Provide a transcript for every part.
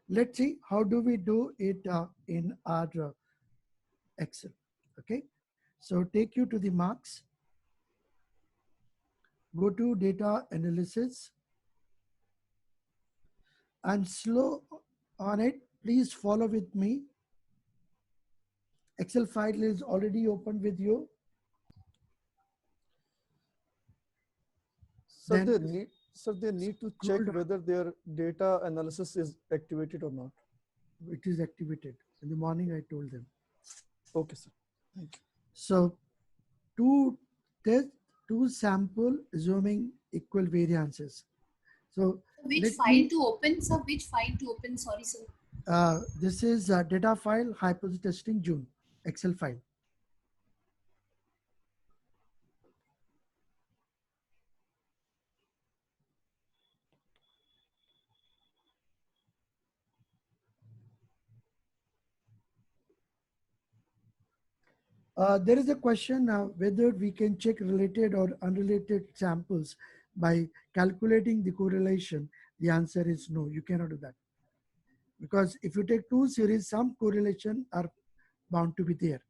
Let's see how do we do it in our Excel. Okay, so take you to the marks, go to data analysis, and slow on it. Please follow with me. Excel file is already open with you. Sir, Then they need to check scroll down. whether their data analysis is activated or not. It is activated. In the morning, I told them. Okay, sir. Thank you. So two test, two sample assuming equal variances. So Which let file me, to open, sir? Which file to open? Sorry, sir. this is data file hypothesis testing June, Excel file. There is a question whether we can check related or unrelated samples by calculating the correlation. The answer is no, you cannot do that. Because if you take two series, some correlation are bound to be there.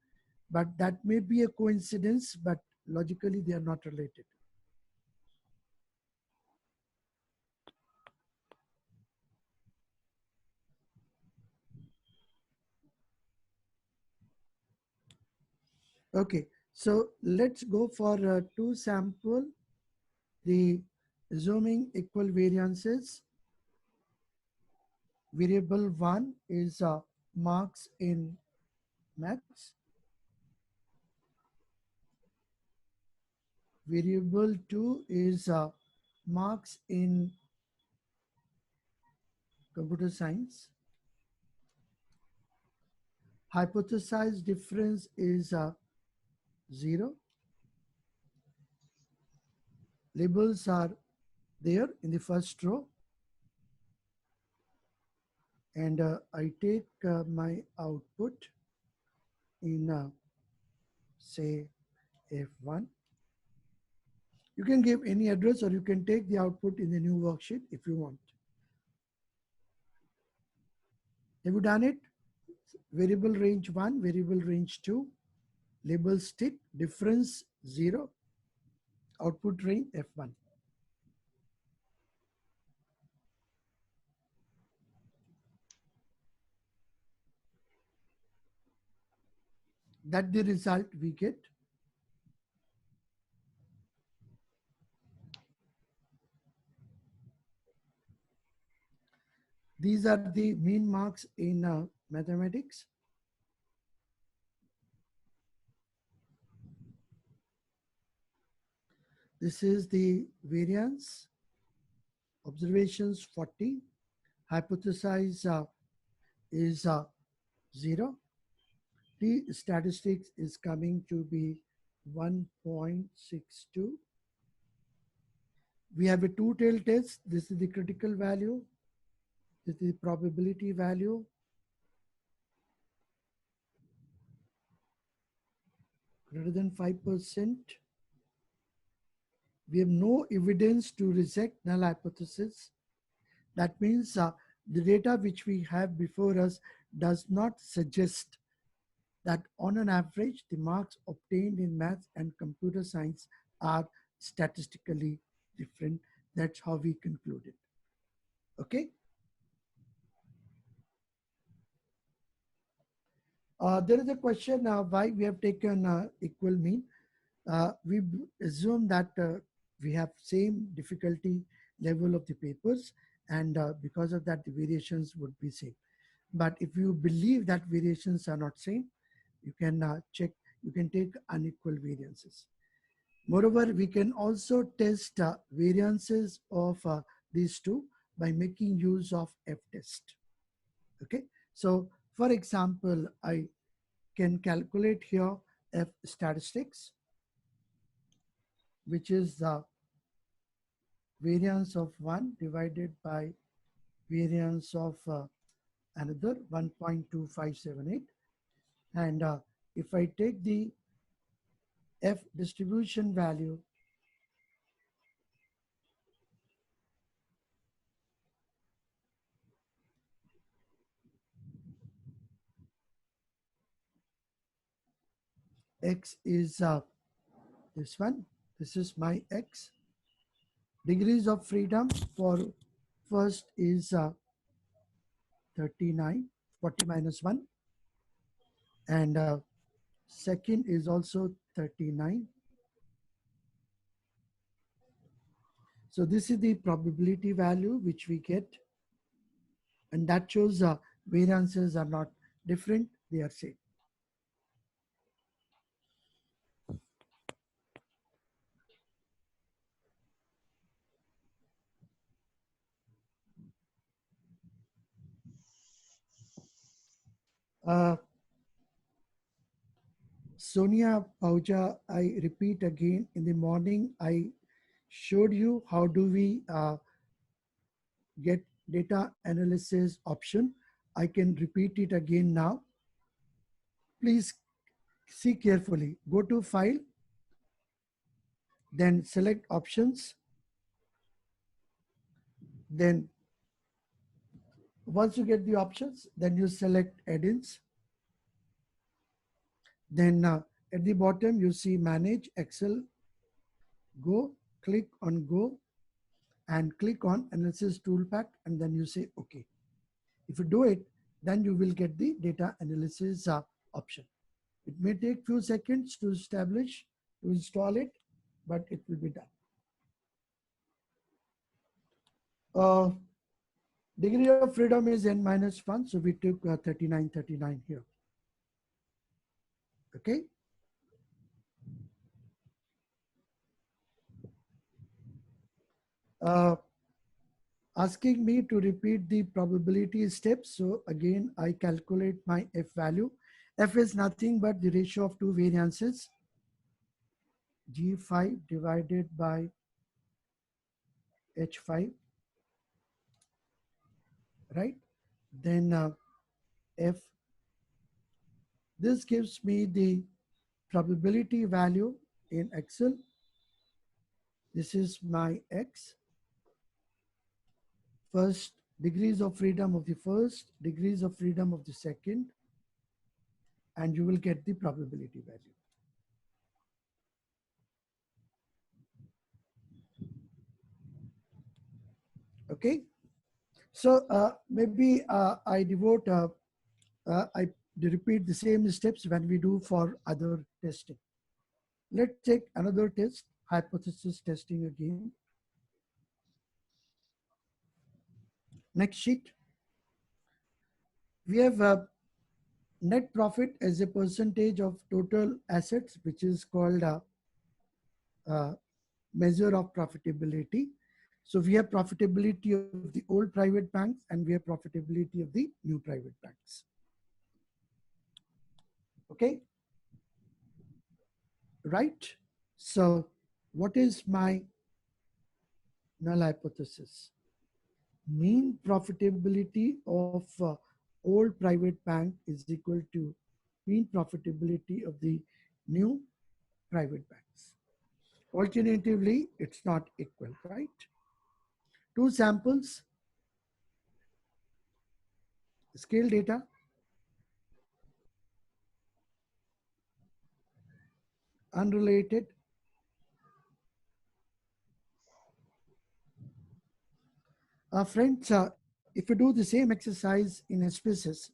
But that may be a coincidence, but logically they are not related. Okay, so let's go for two sample, the assuming equal variances. Variable one is marks in maths. Variable two is marks in computer science. Hypothesized difference is 0. Labels are there in the first row. And I take my output in, say, F1. You can give any address or you can take the output in the new worksheet if you want. Have you done it? Variable range 1, variable range 2, label stick, difference 0, output range F1. That the result we get. These are the mean marks in mathematics. This is the variance, observations 40, hypothesize is 0. The statistics is coming to be 1.62. We have a two-tailed test. This is the critical value. This is the probability value. Greater than 5%. We have no evidence to reject null hypothesis. That means the data which we have before us does not suggest that on an average, the marks obtained in maths and computer science are statistically different. That's how we concluded. Okay. There is a question why we have taken equal mean. We assume that we have same difficulty level of the papers, and because of that the variations would be same. But if you believe that variations are not same, you can check, you can take unequal variances. Moreover, we can also test variances of these two by making use of F-test. Okay, so for example, I can calculate here F statistics, which is the variance of one divided by variance of another 1.2578. And if I take the F distribution value, x is this one. This is my x. Degrees of freedom for first is 39, 40 minus 1. And second is also 39. So this is the probability value which we get. And that shows variances are not different, they are same. Sonia Pauja, I repeat again, in the morning, I showed you how do we get data analysis option. I can repeat it again now. Please see carefully. Go to File, then select Options. Then once you get the options, then you select Add-ins. Then at the bottom, you see Manage Excel. Go, click on Go, and click on Analysis Toolpath, and then you say OK. If you do it, then you will get the data analysis option. It may take few seconds to establish, to install it, but it will be done. Degree of freedom is n minus 1, so we took 39, 39 here. Okay. Asking me to repeat the probability steps. So again, I calculate my F value. F is nothing but the ratio of two variances. G5 divided by H5, right? Then F. This gives me the probability value in Excel. This is my X. First, degrees of freedom of the first, degrees of freedom of the second, and you will get the probability value. Okay. So maybe I repeat the same steps when we do for other testing. Let's take another test, hypothesis testing again. Next sheet. We have net profit as a percentage of total assets, which is called a measure of profitability. So we have profitability of the old private banks and we have profitability of the new private banks. Okay. Right. So what is my null hypothesis? Mean profitability of old private bank is equal to mean profitability of the new private banks. Alternatively, it's not equal, right? Two samples, scale data, unrelated. Friends, if you do the same exercise in SPSS,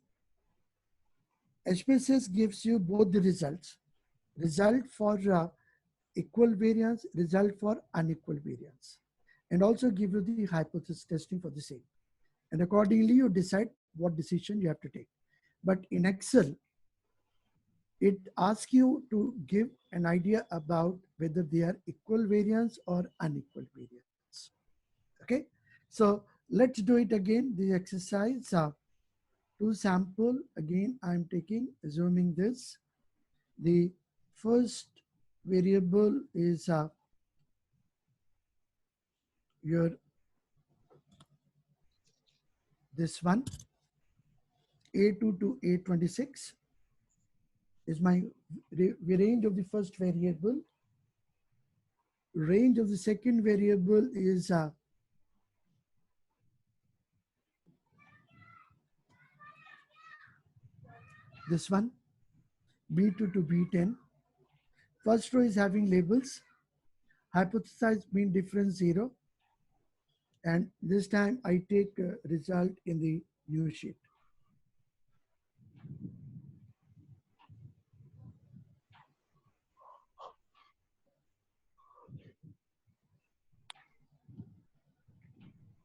SPSS gives you both the results. Result for equal variance, result for unequal variance, and also give you the hypothesis testing for the same. And accordingly, you decide what decision you have to take. But in Excel, it asks you to give an idea about whether they are equal variance or unequal variance. Okay, so let's do it again. The exercise to sample again. I'm taking, assuming this. The first variable is your this one, A2 to A26 is my range of the first variable. Range of the second variable is this one, B2 to B10. First row is having labels. Hypothesize mean difference 0. And this time I take result in the new sheet.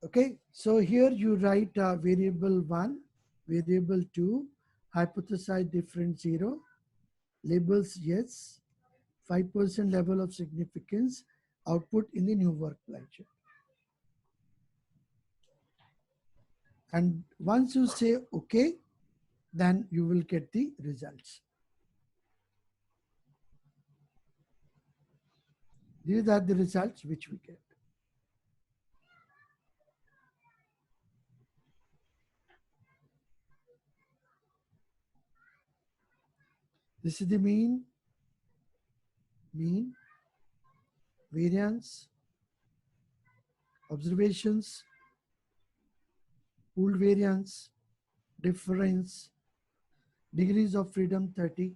Okay, so here you write variable 1, variable 2, hypothesize difference 0, labels yes, 5% level of significance, output in the new work ledger. And once you say okay, then you will get the results. These are the results which we get. This is the mean, variance, observations, pooled variance, difference, degrees of freedom 30.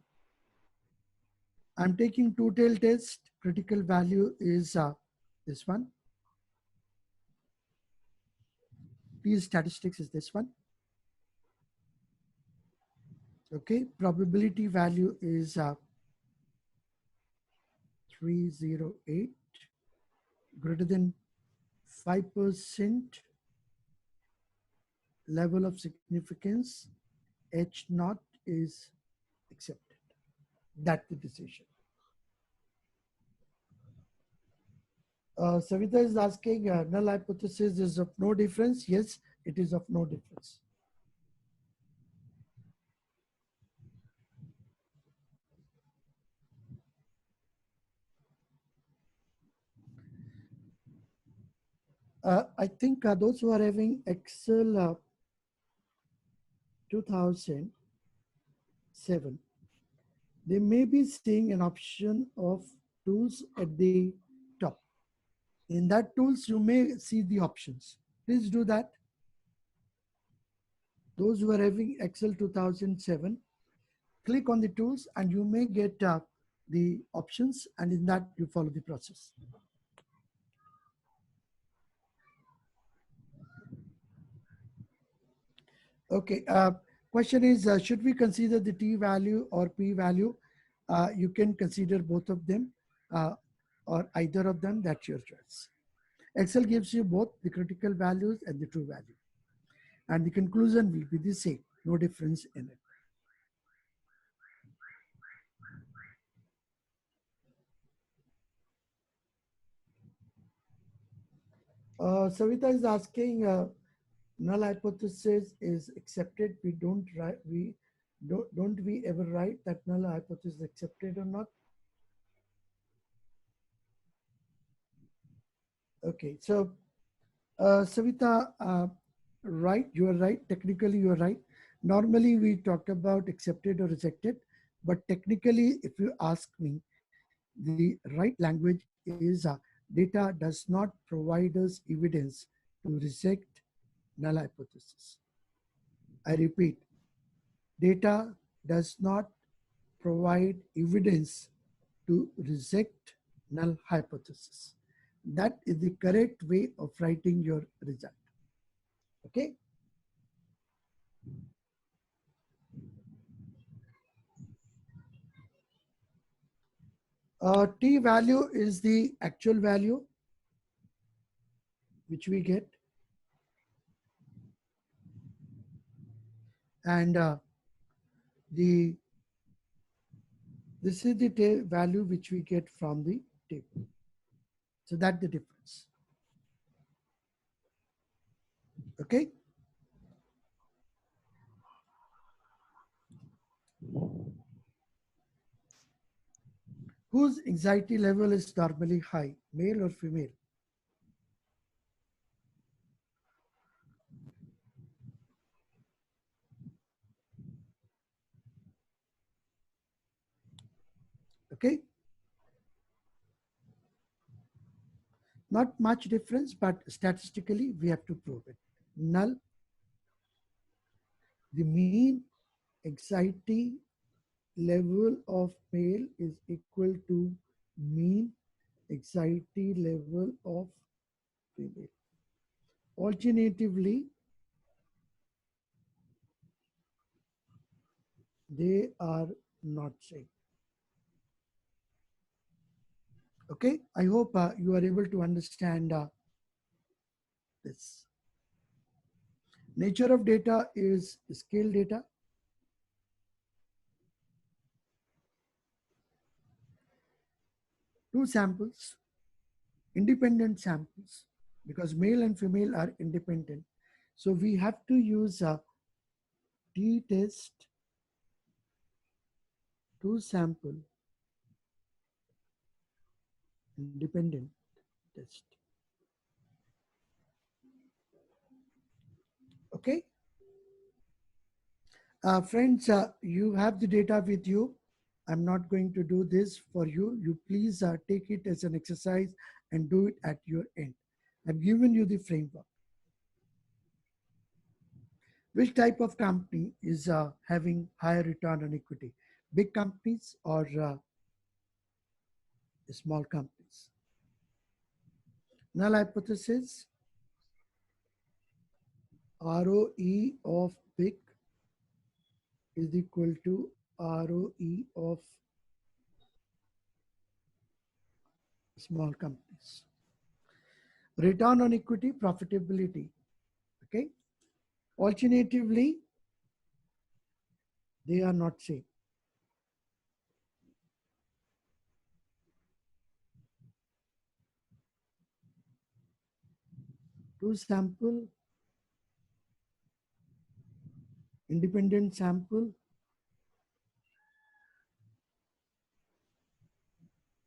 I'm taking two-tailed test. Critical value is this one. P statistics is this one. Okay, probability value is 308, greater than 5% level of significance. H naught is accepted. That's the decision. Savita is asking, null hypothesis is of no difference. Yes, it is of no difference. I think those who are having Excel 2007, they may be seeing an option of tools at the top. In that tools, you may see the options. Please do that. Those who are having Excel 2007, click on the tools and you may get the options, and in that you follow the process. Okay, question is, should we consider the t value or p value? You can consider both of them or either of them, that's your choice. Excel gives you both the critical values and the true value. And the conclusion will be the same, no difference in it. Savita is asking, null hypothesis is accepted. We don't write, don't we ever write that null hypothesis is accepted or not? Okay, so Savita, right, you are right. Technically, you are right. Normally, we talk about accepted or rejected, but technically, if you ask me, the right language is data does not provide us evidence to reject null hypothesis. I repeat, data does not provide evidence to reject null hypothesis. That is the correct way of writing your result. Okay. T value is the actual value which we get. And this is the value which we get from the table. So that's the difference. Okay. Whose anxiety level is normally high, male or female? Okay. Not much difference, but statistically we have to prove it. Null, the mean anxiety level of male is equal to mean anxiety level of female. Alternatively, they are not same. Okay, I hope you are able to understand this. Nature of data is scale data. Two samples, independent samples, because male and female are independent. So we have to use a t-test, two sample, independent test. Okay. Friends, you have the data with you. I'm not going to do this for you. You please take it as an exercise and do it at your end. I've given you the framework. Which type of company is having higher return on equity? Big companies or small companies? Null hypothesis, ROE of big is equal to ROE of small companies. Return on equity, profitability. Okay. Alternatively, they are not same. Two sample, independent sample,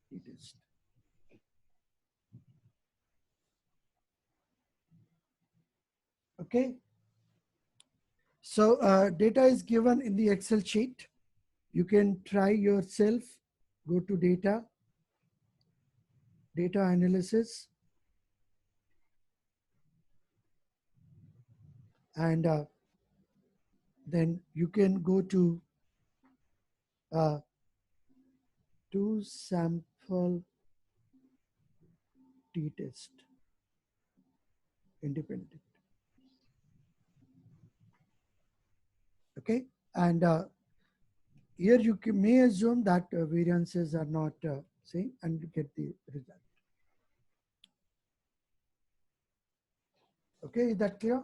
t-test. Okay. So data is given in the Excel sheet. You can try yourself. Go to data, data analysis, and then you can go to uh, two sample t-test, independent. Okay. And here you may assume that variances are not same and you get the result. Okay, is that clear?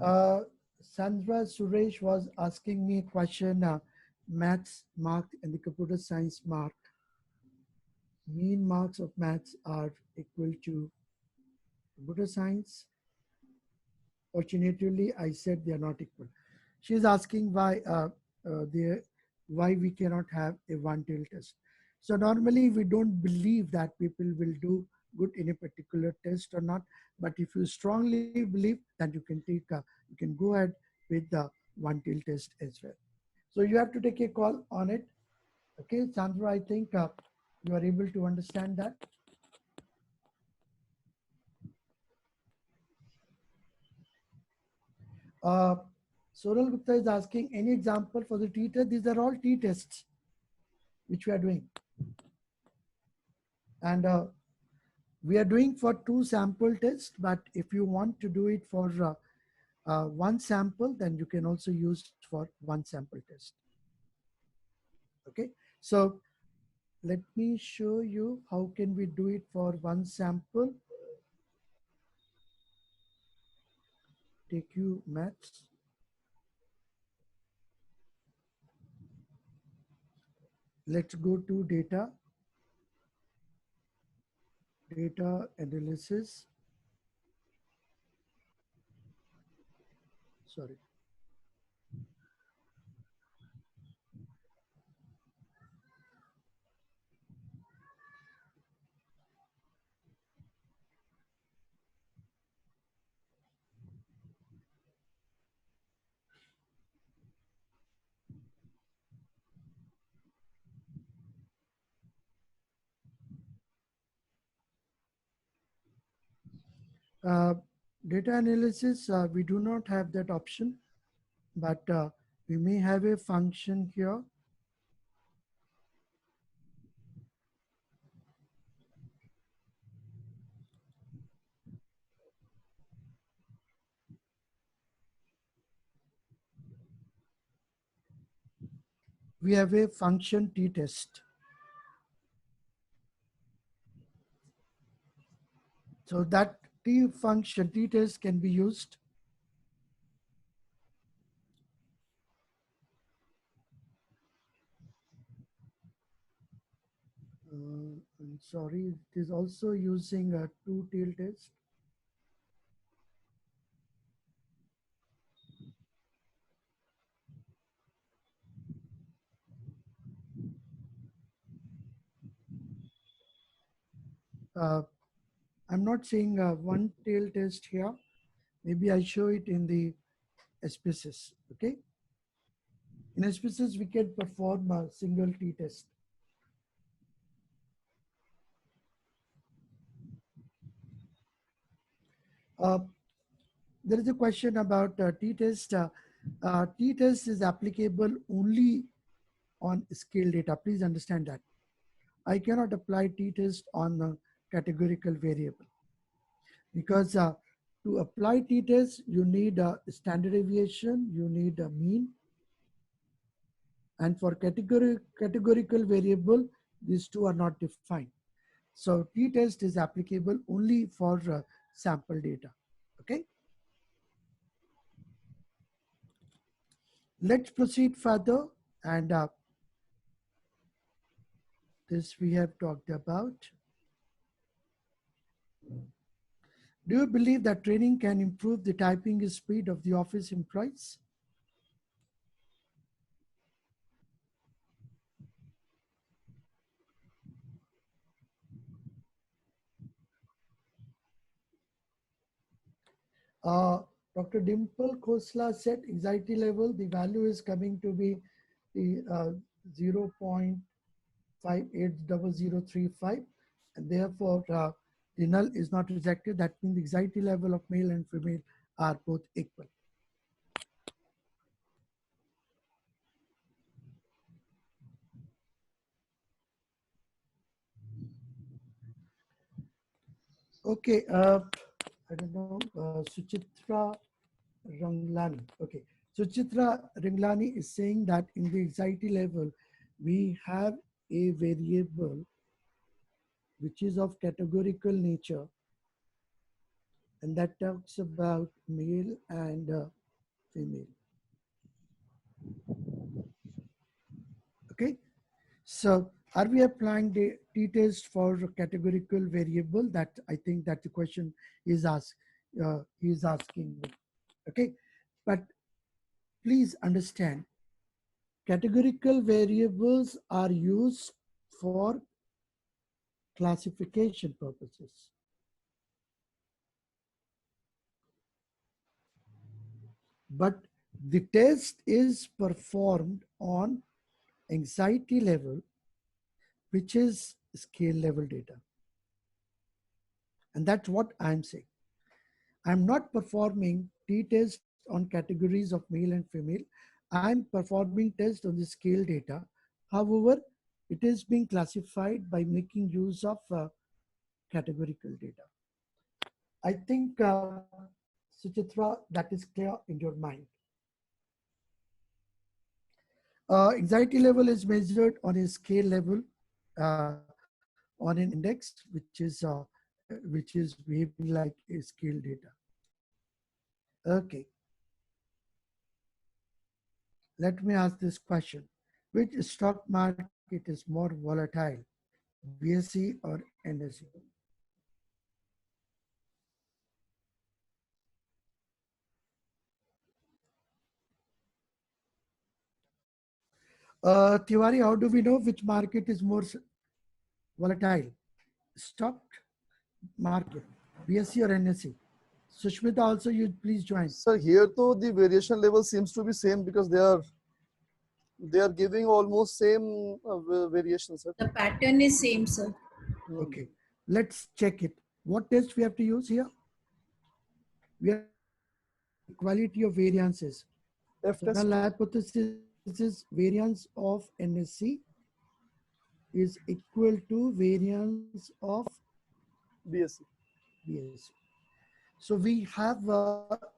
Uh, Sandra Suresh was asking me a question, maths mark and the computer science mark. Mean marks of maths are equal to computer science. Alternatively, I said they are not equal. She is asking why we cannot have a one-tail test. So normally we don't believe that people will do good in a particular test or not. But if you strongly believe, then you can go ahead with the one-tail test as well. So you have to take a call on it. Okay, Sandra, I think you are able to understand that. Uh, Sonal Gupta is asking any example for the t-test. These are all t-tests which we are doing. And we are doing for two sample tests, but if you want to do it for one sample, then you can also use for one sample test. Okay, so let me show you how can we do it for one sample. Take you maths. Let's go to data, data analysis. Sorry. Data analysis, we do not have that option, but we may have a function here. We have a function t-test. So that function t-test can be used I'm sorry, it is also using a two-tail test. I'm not seeing a one-tail test here. Maybe I show it in the SPSS, okay? In SPSS, we can perform a single t-test. There is a question about t-test. T-test is applicable only on scale data. Please understand that. I cannot apply t-test on a categorical variable because to apply t-test, you need a standard deviation, you need a mean. And for categorical variable, these two are not defined. So t-test is applicable only for sample data, okay? Let's proceed further, and this we have talked about. Do you believe that training can improve the typing speed of the office employees? Dr. Dimple Khosla said anxiety level, the value is coming to be the 0.580035, and therefore the null is not rejected. That means the anxiety level of male and female are both equal. Okay, I don't know, Suchitra Ranglani. Okay, Suchitra Ranglani is saying that in the anxiety level, we have a variable which is of categorical nature, and that talks about male and female. Okay, so are we applying the t-test for categorical variable? That I think that the question is asked. He is asking me. Okay, but please understand, categorical variables are used for classification purposes. But the test is performed on anxiety level, which is scale level data. And that's what I'm saying. I'm not performing t-test on categories of male and female. I'm performing test on the scale data. However, it is being classified by making use of categorical data. I think, Suchitra, that is clear in your mind. Anxiety level is measured on a scale level on an index, which is behaving like a scale data. Okay. Let me ask this question. Which stock market is more volatile, BSE or NSE? Tiwari, how do we know which market is more volatile? Stock market, BSE or NSE? Sushmita, also you please join. Sir, here too the variation level seems to be same because they are giving almost same variation, sir. The pattern is same, sir. Okay, let's check it. What test we have to use here? We are equality of variances. F So test. null hypothesis is variance of NSC is equal to variance of BSc. BSC. So we have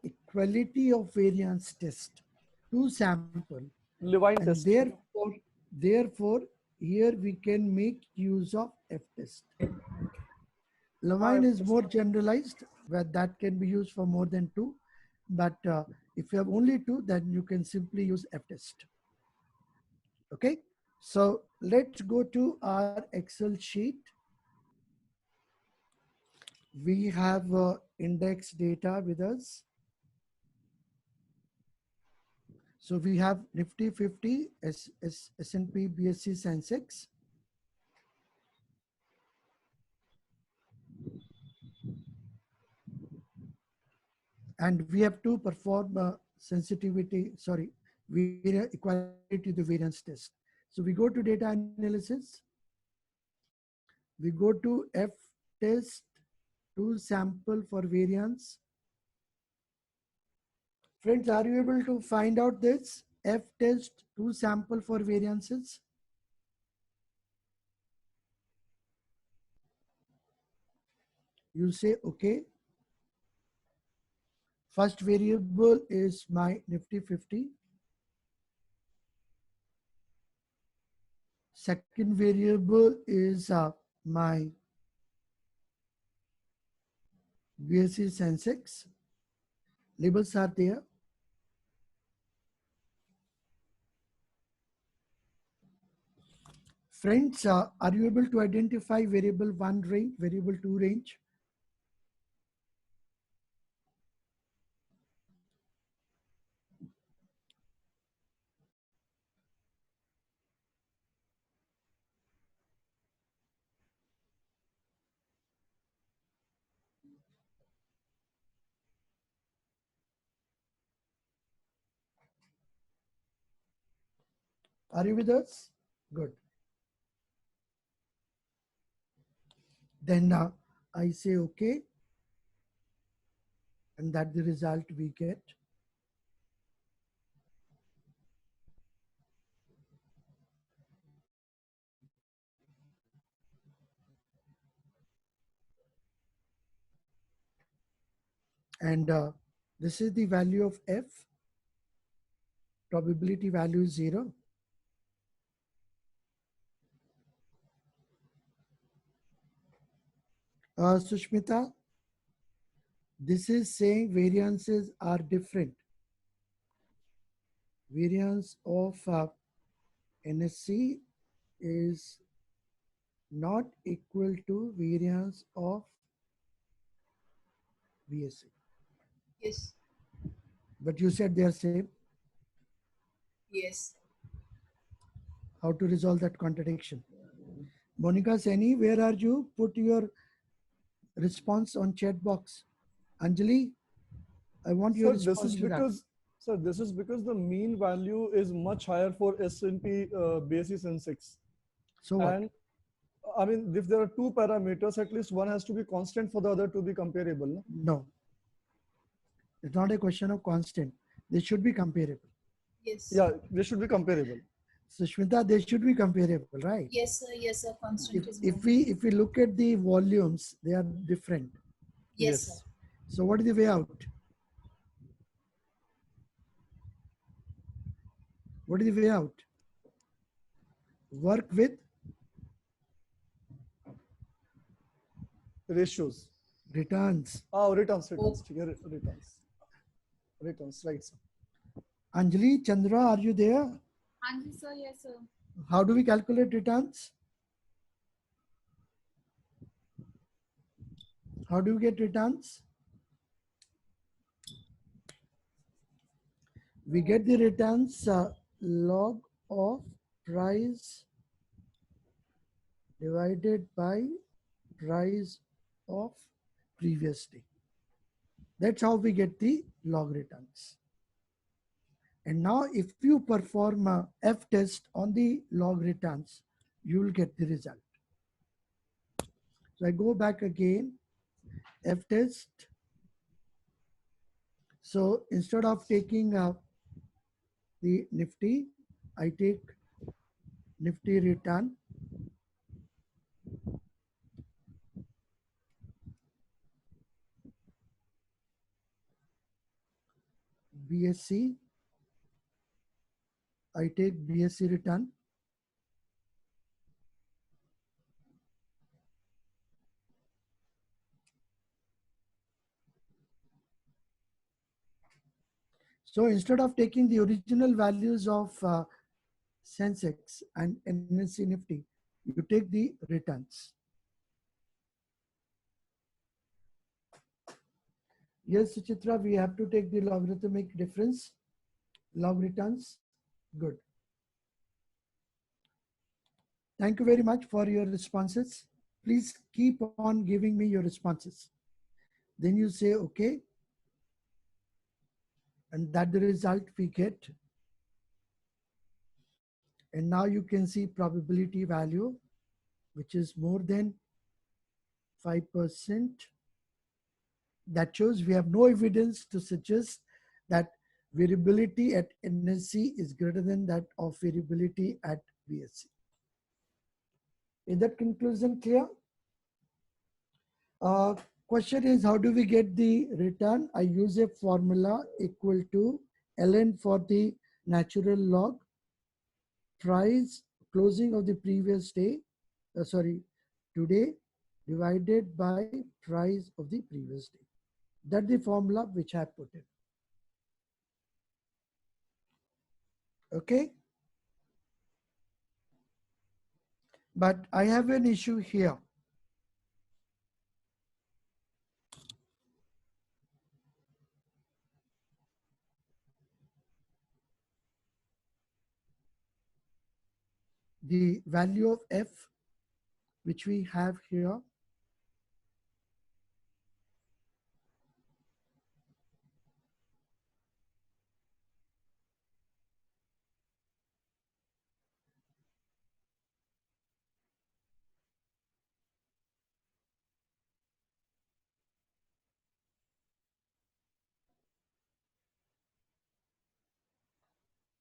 equality of variance test, two sample, Levine and test. therefore here we can make use of F test. F Levine is test. more generalized, where that can be used for more than two. But if you have only two, then you can simply use F test. Okay. So let's go to our Excel sheet. We have index data with us. So we have Nifty 50, S&P, BSC, Sensex. And we have to perform equality to the variance test. So we go to data analysis. We go to F test to sample for variance. Friends, are you able to find out this? F test to sample for variances. You say, okay. First variable is my Nifty 50. Second variable is my BSE Sensex. Labels are there. Friends, are you able to identify variable 1 range, variable 2 range? Are you with us? Good. Then I say okay. And that's the result we get. And this is the value of F. Probability value is 0. Sushmita, this is saying variances are different. Variance of NSC is not equal to variance of VSC. Yes. But you said they are same. Yes. How to resolve that contradiction? Monica Seni, where are you? Put your response on chat box. Anjali, I want your Sir, this response is to that. because this is because the mean value is much higher for S&P basis and 6. So what? And I mean, if there are two parameters, at least one has to be constant for the other to be comparable. No? No, it's not a question of constant. They should be comparable. Yes. Yeah, they should be comparable. Sushmita, they should be comparable, right? Yes, sir. Yes, sir. Constant is more. If we look at the volumes, they are different. Yes, Yes. sir. So what is the way out? What is the way out? Work with Ratios. returns. Oh, returns. Returns, right, sir. Anjali, Chandra, are you there? Anji, sir. Yes, sir. How do we calculate returns? How do we get returns? We get the returns log of price divided by price of previous day. That's how we get the log returns. And now if you perform a F test on the log returns, you will get the result. So I go back again, F test, So instead of taking the Nifty, I take Nifty return. BSC, I take BSC return. So instead of taking the original values of Sensex and NSE Nifty, you take the returns. Yes, Suchitra, we have to take the logarithmic difference, log returns. Good. Thank you very much for your responses. Please keep on giving me your responses. Then you say, okay, and that the result we get. And now you can see probability value, which is more than 5%. That shows we have no evidence to suggest that variability at NSE is greater than that of variability at BSC. Is that conclusion clear? Question is, how do we get the return? I use a formula equal to ln for the natural log, price closing of the previous day, today, divided by price of the previous day. That's the formula which I put in. Okay. But I have an issue here. The value of F, which we have here,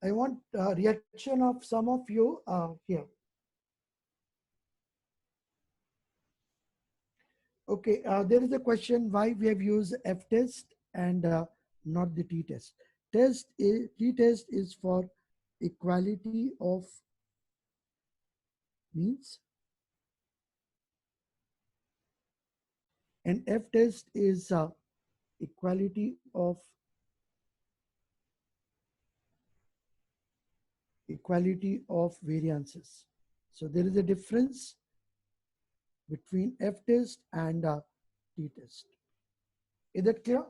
I want a reaction of some of you here. Okay, there is a question why we have used F-test and not the T-test. T-test is for equality of means, and F-test is equality of variances. So there is a difference between F-test and T-test. Is that clear?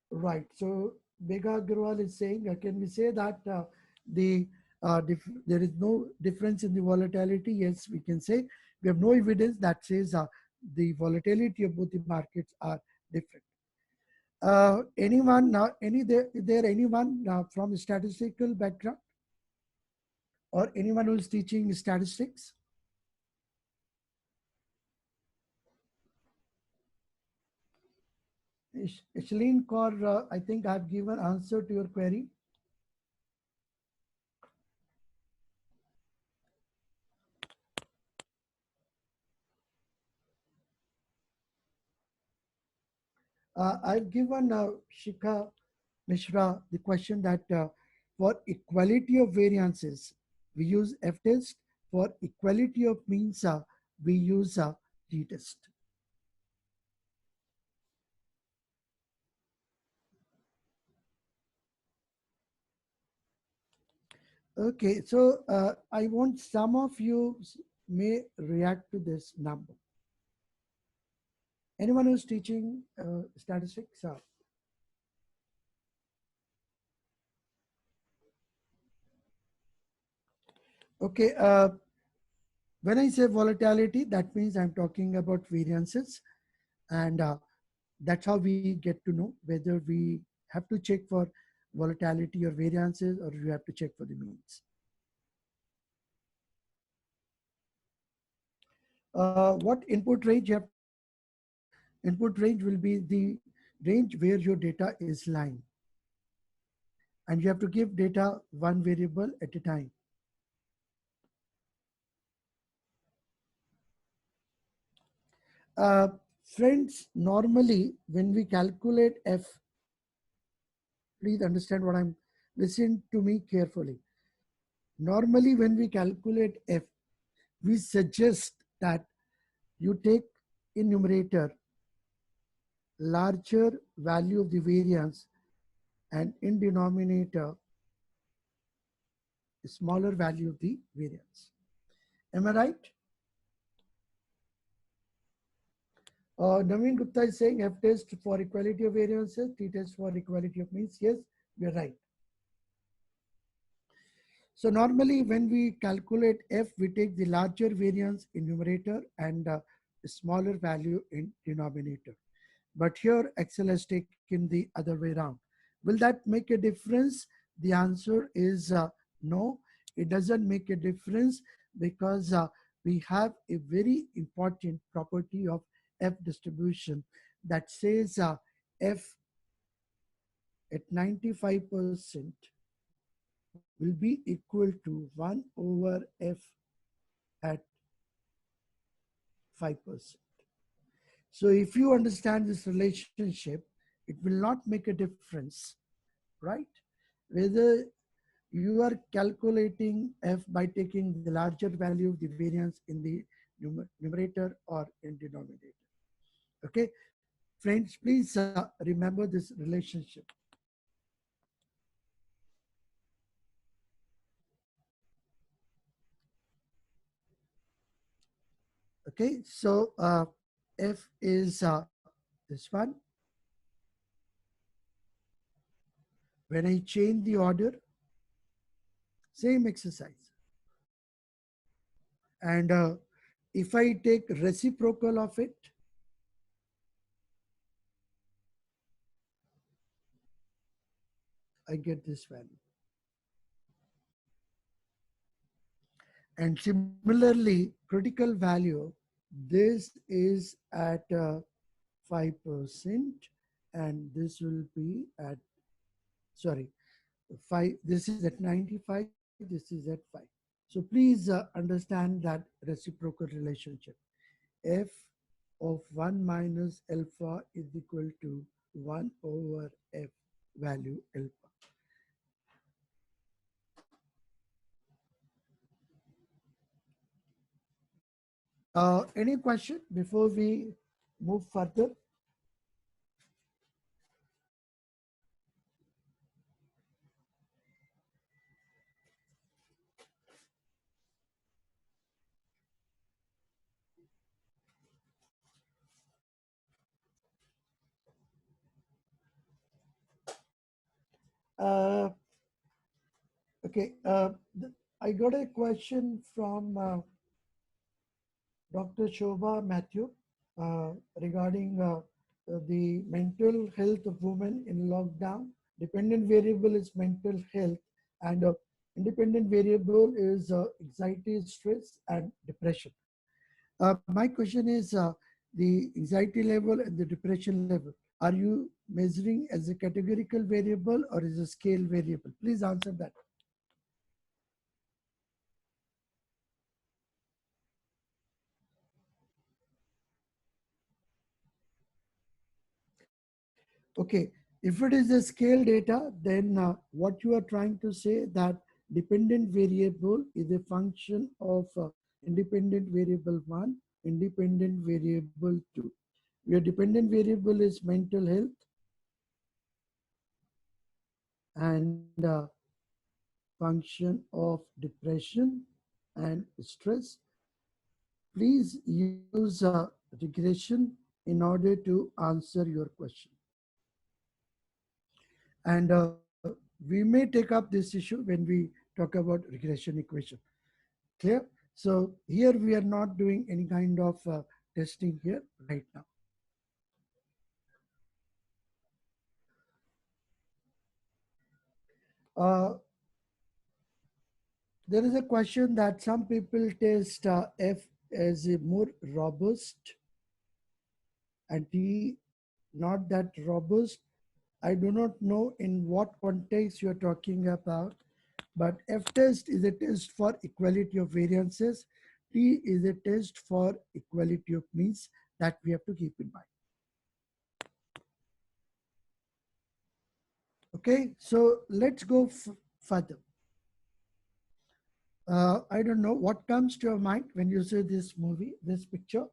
Right. So Begha Agarwal is saying, can we say that there is no difference in the volatility? Yes, we can say. We have no evidence that says the volatility of both the markets are different. Anyone now? Is there anyone from statistical background or anyone who is teaching statistics? Shalene Kaur, I think I've given answer to your query. I've given Shikha Mishra the question that for equality of variances, we use F-test. For equality of means, we use T-test. Okay, so I want some of you may react to this number. Anyone who's teaching statistics? Okay, when I say volatility, that means I'm talking about variances, and that's how we get to know whether we have to check for volatility or variances, or we have to check for the means. What input range you have? Input range will be the range where your data is lying. And you have to give data one variable at a time. Uh, Friends, normally when we calculate f, please understand what I'm, listen to me carefully. Normally when we calculate f, we suggest that you take in numerator larger value of the variance and in denominator smaller value of the variance. Am I right? Naveen Gupta is saying F test for equality of variances, T test for equality of means. Yes, we are right. So normally when we calculate F, we take the larger variance in numerator and smaller value in denominator. But here Excel has taken the other way around. Will that make a difference? The answer is no, it doesn't make a difference because we have a very important property of F distribution that says F at 95% will be equal to 1 over F at 5%. So if you understand this relationship, it will not make a difference, right? Whether you are calculating F by taking the larger value of the variance in the numerator or in denominator. Okay, friends, please remember this relationship. Okay, so F is this one. When I change the order, same exercise. And if I take reciprocal of it, I get this value. And similarly, critical value, this is at 5% and this will be at, sorry, 5, this is at 95, this is at 5. So please understand that reciprocal relationship. F of 1 minus alpha is equal to 1 over F value alpha. Any question before we move further? Uh, okay, I got a question from Dr. Shobha Matthew regarding the mental health of women in lockdown. Dependent variable is mental health and independent variable is anxiety, stress and depression. My question is the anxiety level and the depression level. Are you measuring as a categorical variable or as a scale variable? Please answer that. Okay, if it is a scale data, then what you are trying to say that dependent variable is a function of independent variable 1, independent variable 2. Your dependent variable is mental health and function of depression and stress. Please use regression in order to answer your question. And we may take up this issue when we talk about regression equation. Clear? So here we are not doing any kind of testing here right now. There is a question that some people test F is a more robust, and T not that robust. I do not know in what context you are talking about, but F test is a test for equality of variances. T is a test for equality of means that we have to keep in mind. Okay, so let's go further. I don't know what comes to your mind when you see this movie, this picture.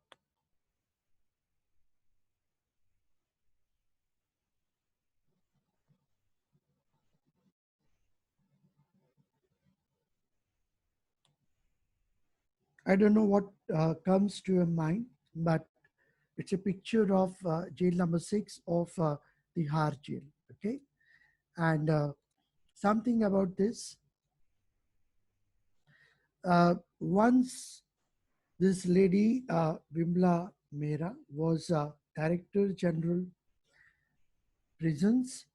I don't know what comes to your mind, but it's a picture of jail number 6 of the Har jail. Okay, and something about this. Once this lady, Vimla Mehra, was Director General Prisons.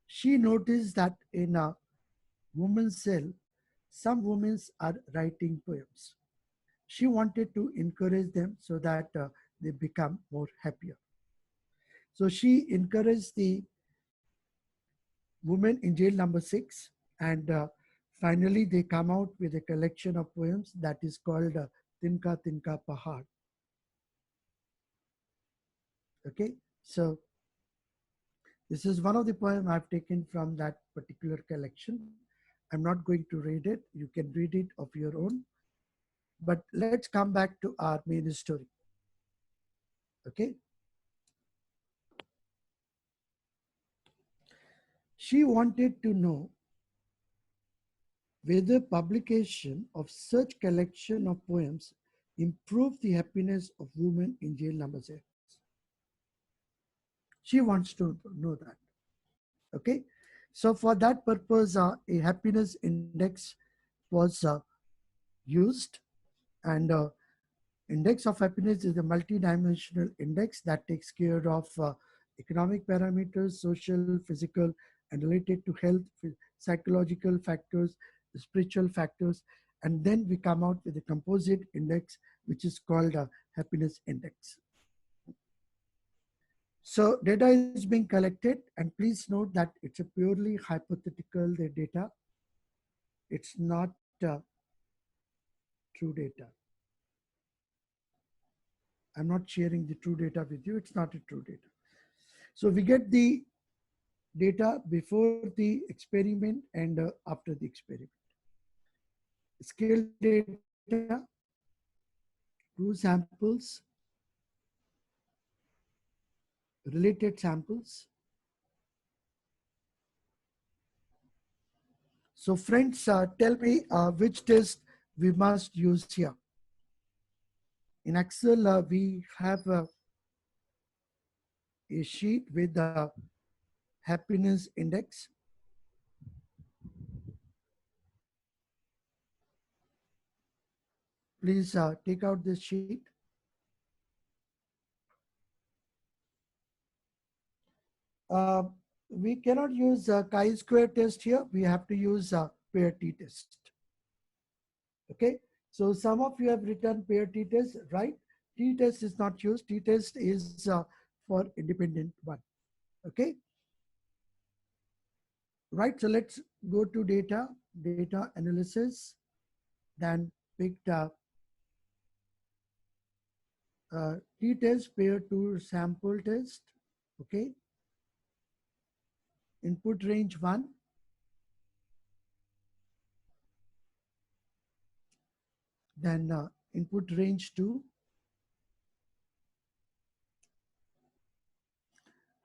She noticed that in a woman's cell, some women are writing poems. She wanted to encourage them so that they become more happier. So she encouraged the women in jail number 6, and finally they come out with a collection of poems that is called Tinka Tinka Pahad. Okay, so this is one of the poems I've taken from that particular collection. I'm not going to read it. You can read it of your own. But let's come back to our main story. Okay. She wanted to know whether publication of such collection of poems improve the happiness of women in jail number 6. She wants to know that. Okay. So for that purpose, a happiness index was used, and index of happiness is a multidimensional index that takes care of economic parameters, social, physical, and related to health, psychological factors, spiritual factors, and then we come out with a composite index, which is called a happiness index. So data is being collected, and please note that it's a purely hypothetical data. It's not true data. I'm not sharing the true data with you. It's not a true data. So we get the data before the experiment and after the experiment. Scale data, two samples, related samples. So friends, tell me which test we must use here. In Excel, we have a sheet with the happiness index. Please take out this sheet. Uh, we cannot use chi-square test here. We have to use pair t-test. Okay, so some of you have written pair t-test, right? T-test is not used. T-test is for independent one. Okay, right? So let's go to data analysis, then picked t-test pair to sample test. Okay, input range 1. Then input range 2.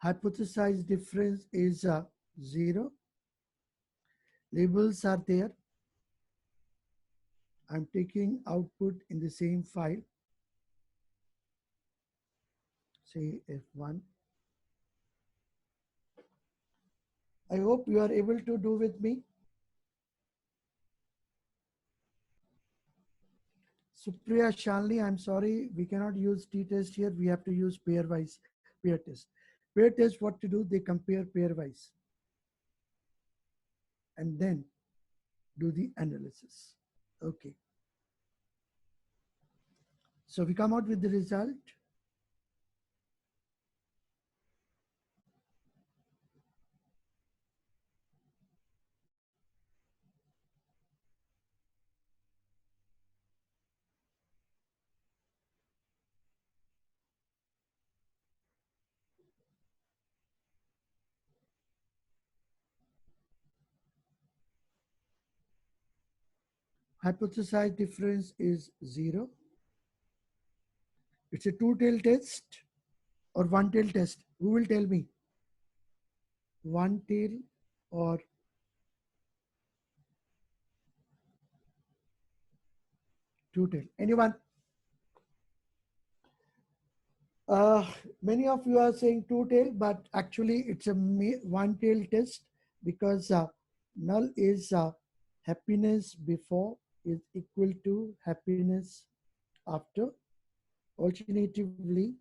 Hypothesized difference is 0. Labels are there. I'm taking output in the same file. Say F1. I hope you are able to do with me. Supriya Shanli, I'm sorry, we cannot use t-test here. We have to use pairwise pair test. Pair test, what to do? They compare pairwise and then do the analysis. Okay. So we come out with the result. Hypothesized difference is 0. It's a two-tail test or one-tail test. Who will tell me? One tail or two-tail? Anyone? Many of you are saying two-tail, but actually it's a one-tail test because null is happiness before is equal to happiness after. Alternatively,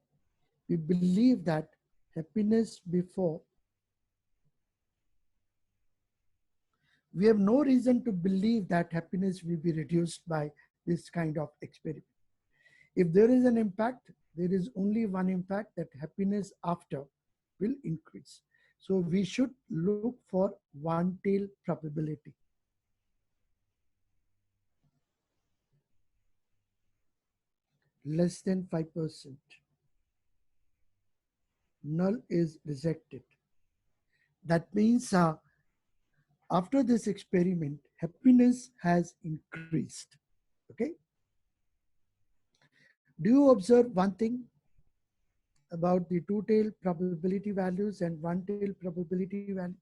we believe that happiness before, we have no reason to believe that happiness will be reduced by this kind of experiment. If there is an impact, there is only one impact, that happiness after will increase. So we should look for one tail probability. Less than 5%. Null is rejected. That means after this experiment, happiness has increased. Okay. Do you observe one thing about the two-tail probability values and one-tail probability values?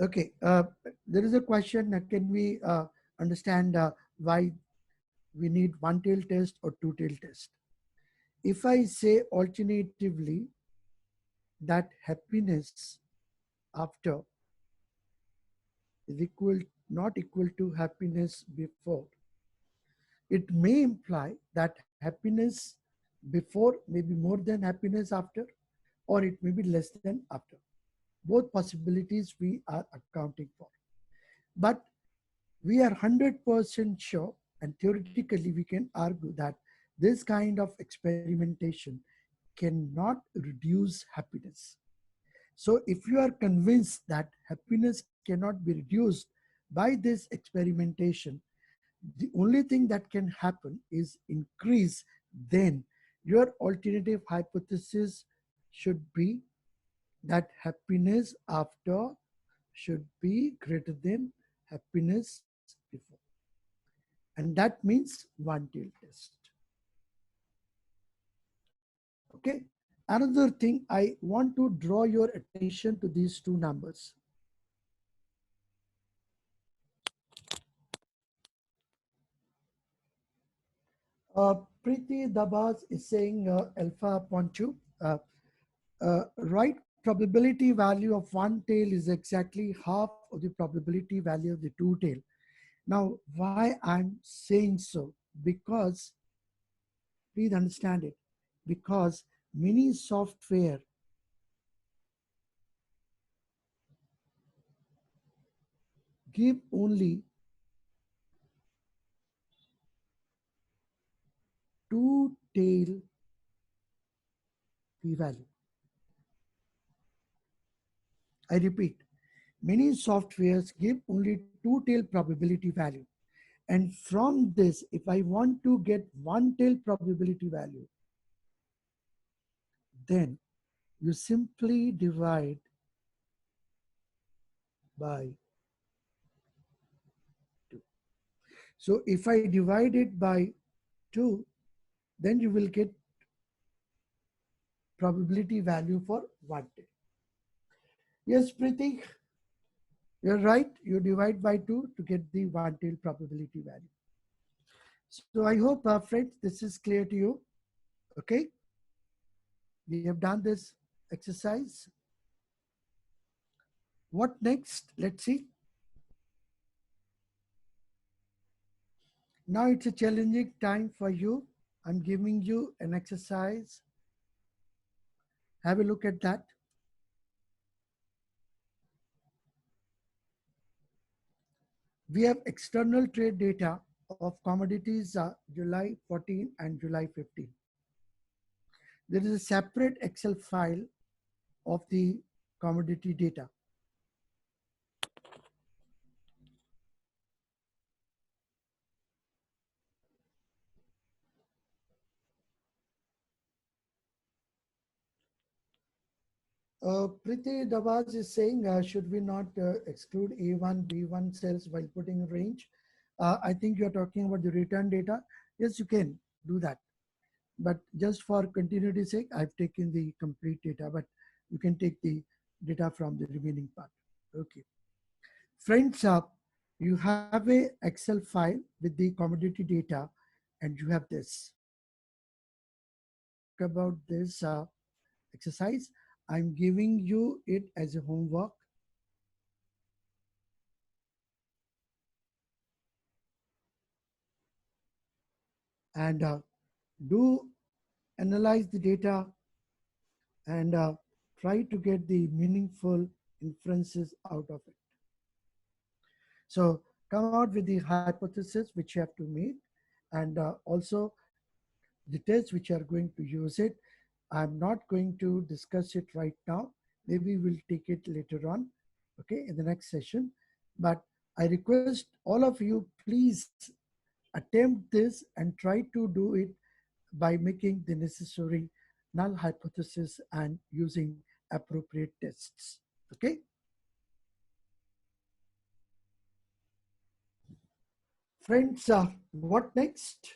Okay, there is a question, can we understand why we need one-tail test or two-tail test? If I say alternatively that happiness after is not equal to happiness before, it may imply that happiness before may be more than happiness after, or it may be less than after. Both possibilities we are accounting for. But we are 100% sure, and theoretically we can argue that this kind of experimentation cannot reduce happiness. So if you are convinced that happiness cannot be reduced by this experimentation, the only thing that can happen is increase. Then your alternative hypothesis should be that happiness after should be greater than happiness before. And that means one-tail test. Okay. Another thing, I want to draw your attention to these two numbers. Preeti Dabas is saying alpha upon 2. Right probability value of one tail is exactly half of the probability value of the two tail. Now, why I'm saying so? Because, please understand it, because many software give only two tail p-value. I repeat, many softwares give only two tail probability value. And from this, if I want to get one tail probability value, then you simply divide by 2. So if I divide it by 2, then you will get probability value for one tail. Yes, Preeti, you're right. You divide by 2 to get the one tail probability value. So I hope, friends, this is clear to you. Okay. We have done this exercise. What next? Let's see. Now it's a challenging time for you. I'm giving you an exercise. Have a look at that. We have external trade data of commodities July 14 and July 15. There is a separate Excel file of the commodity data. Priti Davaz is saying, should we not exclude A1, B1 cells while putting range? I think you're talking about the return data. Yes, you can do that. But just for continuity's sake, I've taken the complete data, but you can take the data from the remaining part. Okay. Friends, you have a Excel file with the commodity data and you have this. About this exercise, I'm giving you it as a homework. And do analyze the data and try to get the meaningful inferences out of it. So come out with the hypothesis which you have to make, and also the tests which are going to use it. I'm not going to discuss it right now. Maybe we'll take it later on, okay, in the next session. But I request all of you, please attempt this and try to do it by making the necessary null hypothesis and using appropriate tests, okay? Friends, what next?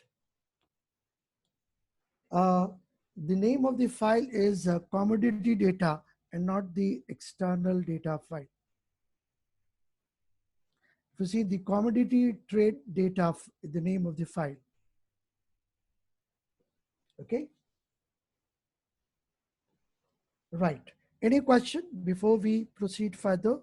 Uh, the name of the file is commodity data and not the external data file. If you see the commodity trade data, the name of the file. Okay. Right. Any question before we proceed further?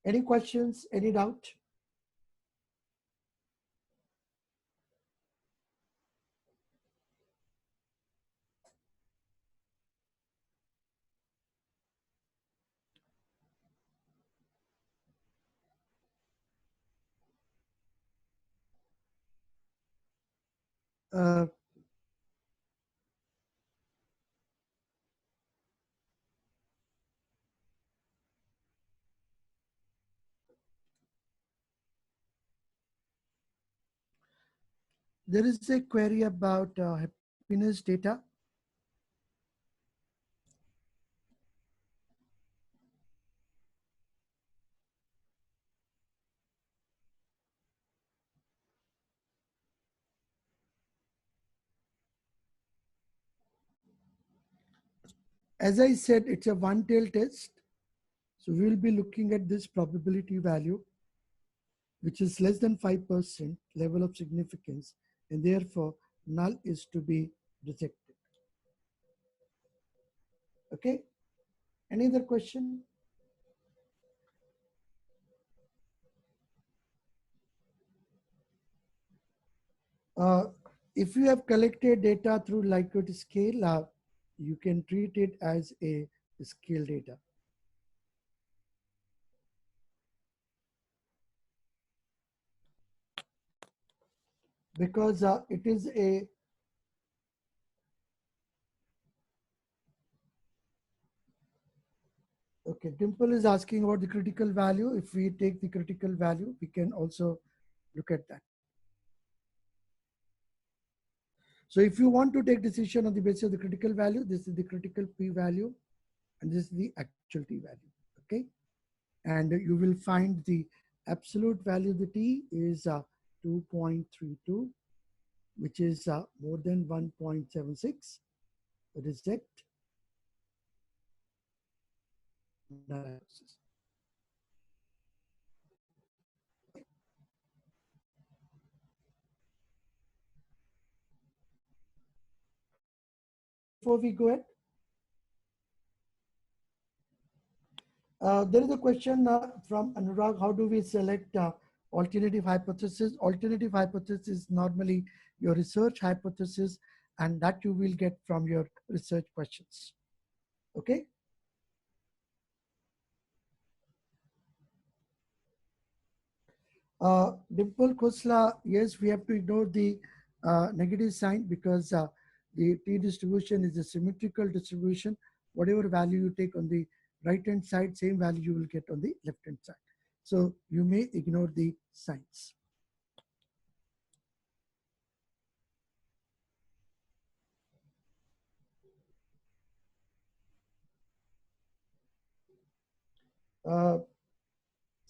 Any questions? Any doubt? Uh, there is a query about happiness data. As I said, it's a one-tail test. So we'll be looking at this probability value, which is less than 5% level of significance, and therefore null is to be rejected. Okay. Any other question? Uh, if you have collected data through Likert scale, you can treat it as a scale data. Because it is a okay, Dimple is asking about the critical value. If we take the critical value, we can also look at that. So if you want to take decision on the basis of the critical value, this is the critical p value, and this is the actual t value. Okay, and you will find the absolute value of the t is 2.32, which is more than 1.76. Reject analysis. before we go ahead? There is a question from Anurag. How do we select alternative hypothesis? Alternative hypothesis is normally your research hypothesis, and that you will get from your research questions. Okay. Dimple Khosla, yes, we have to ignore the negative sign because the t distribution is a symmetrical distribution. Whatever value you take on the right hand side, same value you will get on the left hand side. So you may ignore the signs.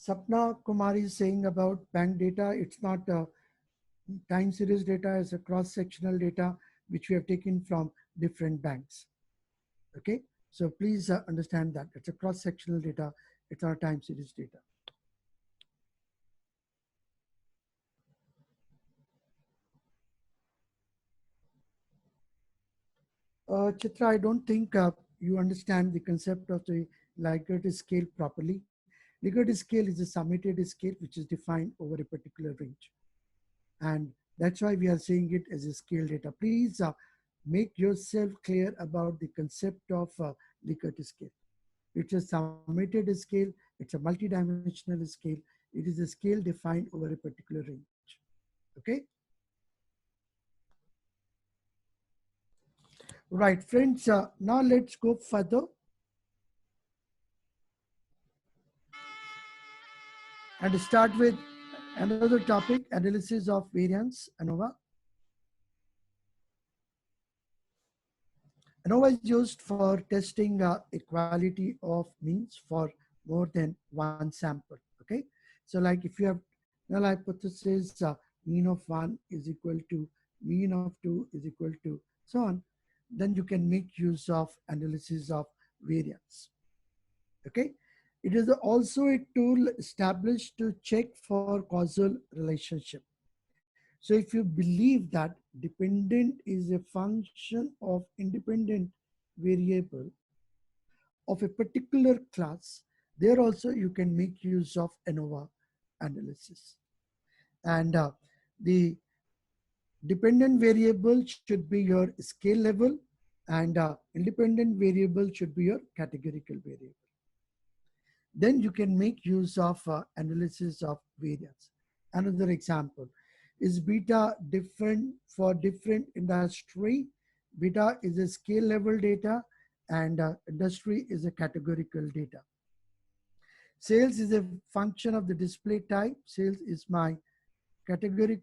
Sapna Kumari is saying about bank data. It's not time series data, it's a cross-sectional data which we have taken from different banks. Okay, so please understand that it's a cross-sectional data, it's our time series data. Chitra, I don't think you understand the concept of the Likert scale properly. Likert scale is a summated scale which is defined over a particular range. And that's why we are saying it as a scale data. Please make yourself clear about the concept of Likert scale. It's a summated scale, it's a multidimensional scale. It is a scale defined over a particular range. Okay? Right, friends, now let's go further. And start with another topic, analysis of variance, ANOVA. ANOVA is used for testing equality of means for more than one sample, okay? So like if you have null hypothesis, mean of 1 is equal to mean of 2 is equal to so on, then you can make use of analysis of variance, okay? It is also a tool established to check for causal relationship. So if you believe that dependent is a function of independent variable of a particular class, there also you can make use of ANOVA analysis. And the dependent variable should be your scale level and independent variable should be your categorical variable. Then you can make use of analysis of variance. Another example, is beta different for different industry? Beta is a scale level data and industry is a categorical data. Sales is a function of the display type. Sales is my category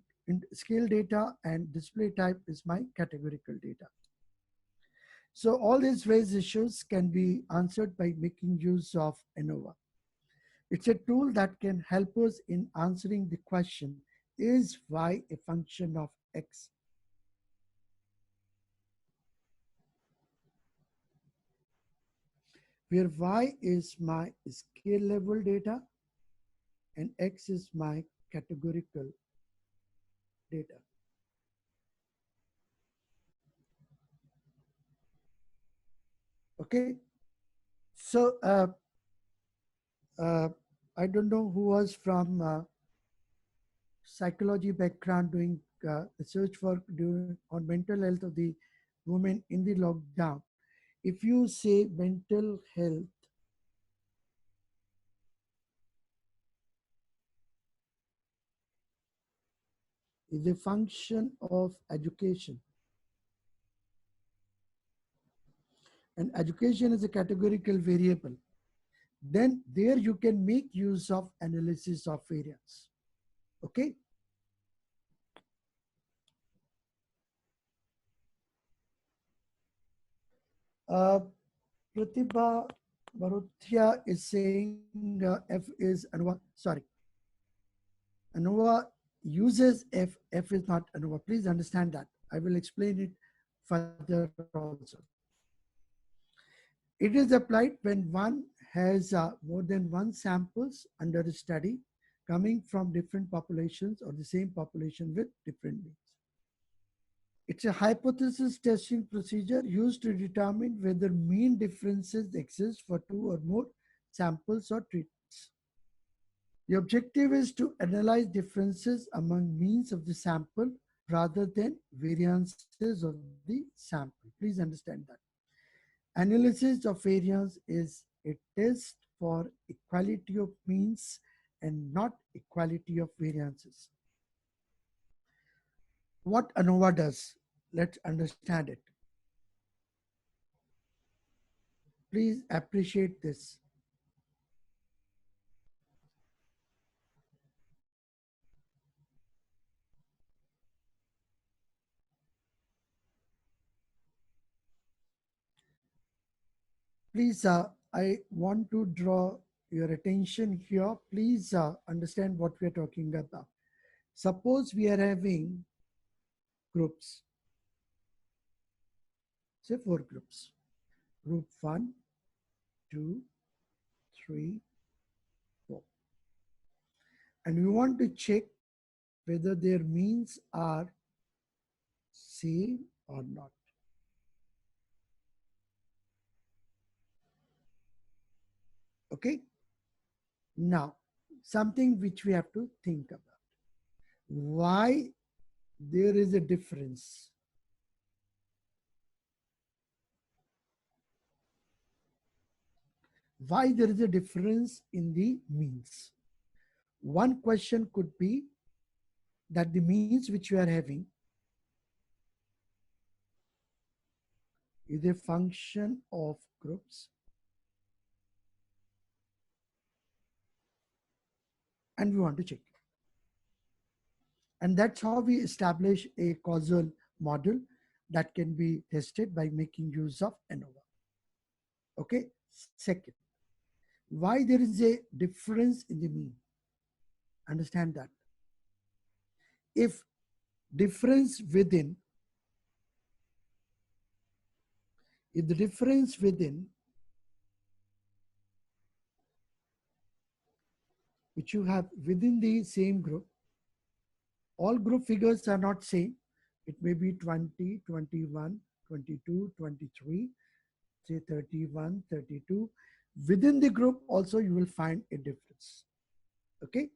scale data and display type is my categorical data. So all these various issues can be answered by making use of ANOVA. It's a tool that can help us in answering the question, is y a function of x? Where y is my scale level data and x is my categorical data. Okay, so I don't know who was from psychology background doing research work on mental health of the women in the lockdown. If you say mental health, is a function of education, and education is a categorical variable, then there you can make use of analysis of variance. Okay. Pratibha Baruthia is saying F is ANOVA. Sorry. ANOVA uses F. F is not ANOVA. Please understand that. I will explain it further also. It is applied when one has more than one samples under study coming from different populations or the same population with different needs. It's a hypothesis testing procedure used to determine whether mean differences exist for two or more samples or treatments. The objective is to analyze differences among means of the sample rather than variances of the sample. Please understand that. Analysis of variance is a test for equality of means and not equality of variances. What ANOVA does, let's understand it. Please appreciate this. Please, I want to draw your attention here. Please understand what we are talking about. Suppose we are having groups, say 4 groups. Group 1, 2, 3, 4. And we want to check whether their means are same or not. Okay? Now, something which we have to think about. Why there is a difference? Why there is a difference in the means? One question could be that the means which you are having is a function of groups, and we want to check. And that's how we establish a causal model that can be tested by making use of ANOVA. Okay. Second, why there is a difference in the mean? Understand that. If difference within, if the difference within which you have within the same group, all group figures are not same. It may be 20, 21, 22, 23, say 31, 32. Within the group also you will find a difference. Okay.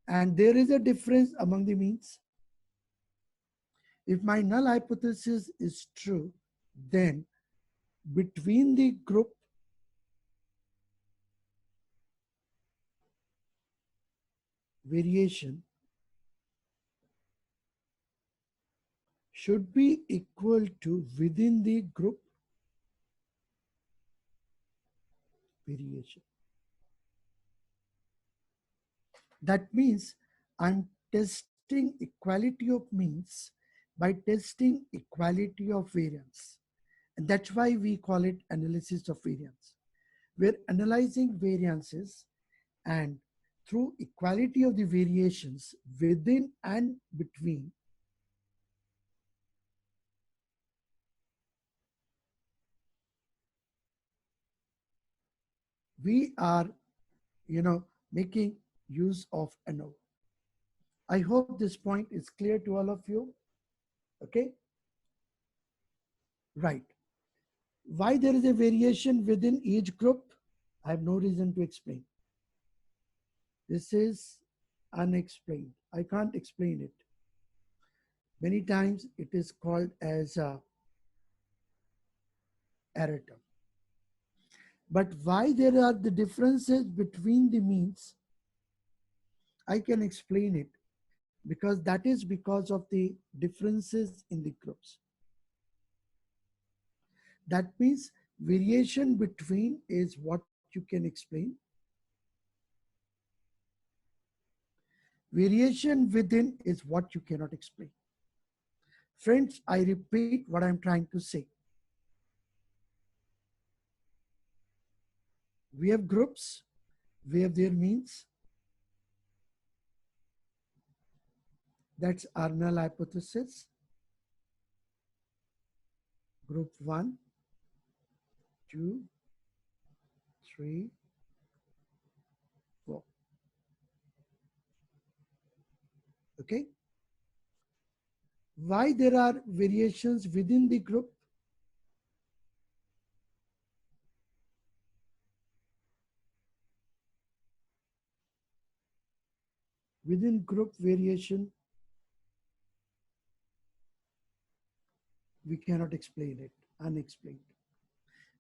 And there is a difference among the means. If my null hypothesis is true, then between the group variation should be equal to within the group variation. That means I'm testing equality of means by testing equality of variance. And that's why we call it analysis of variance. We're analyzing variances, and through equality of the variations within and between, we are, making use of ANOVA. I hope this point is clear to all of you. Okay. Right. Why there is a variation within each group? I have no reason to explain. This is unexplained. I can't explain it. Many times it is called as a error term. But why there are the differences between the means, I can explain it, because that is because of the differences in the groups. That means variation between is what you can explain. Variation within is what you cannot explain. Friends, I repeat what I'm trying to say. We have groups, we have their means. That's our null hypothesis. Group 1, 2, 3, 4. Okay. Why there are variations within the group? Within group variation, we cannot explain it, unexplained.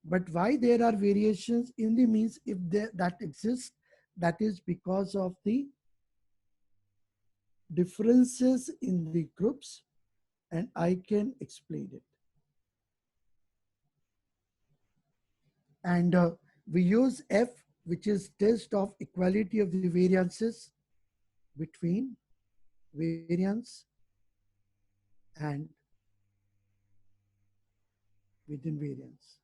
But why there are variations in the means, if that exists, that is because of the differences in the groups, and I can explain it. And we use F, which is test of equality of the variances between variance and within variance.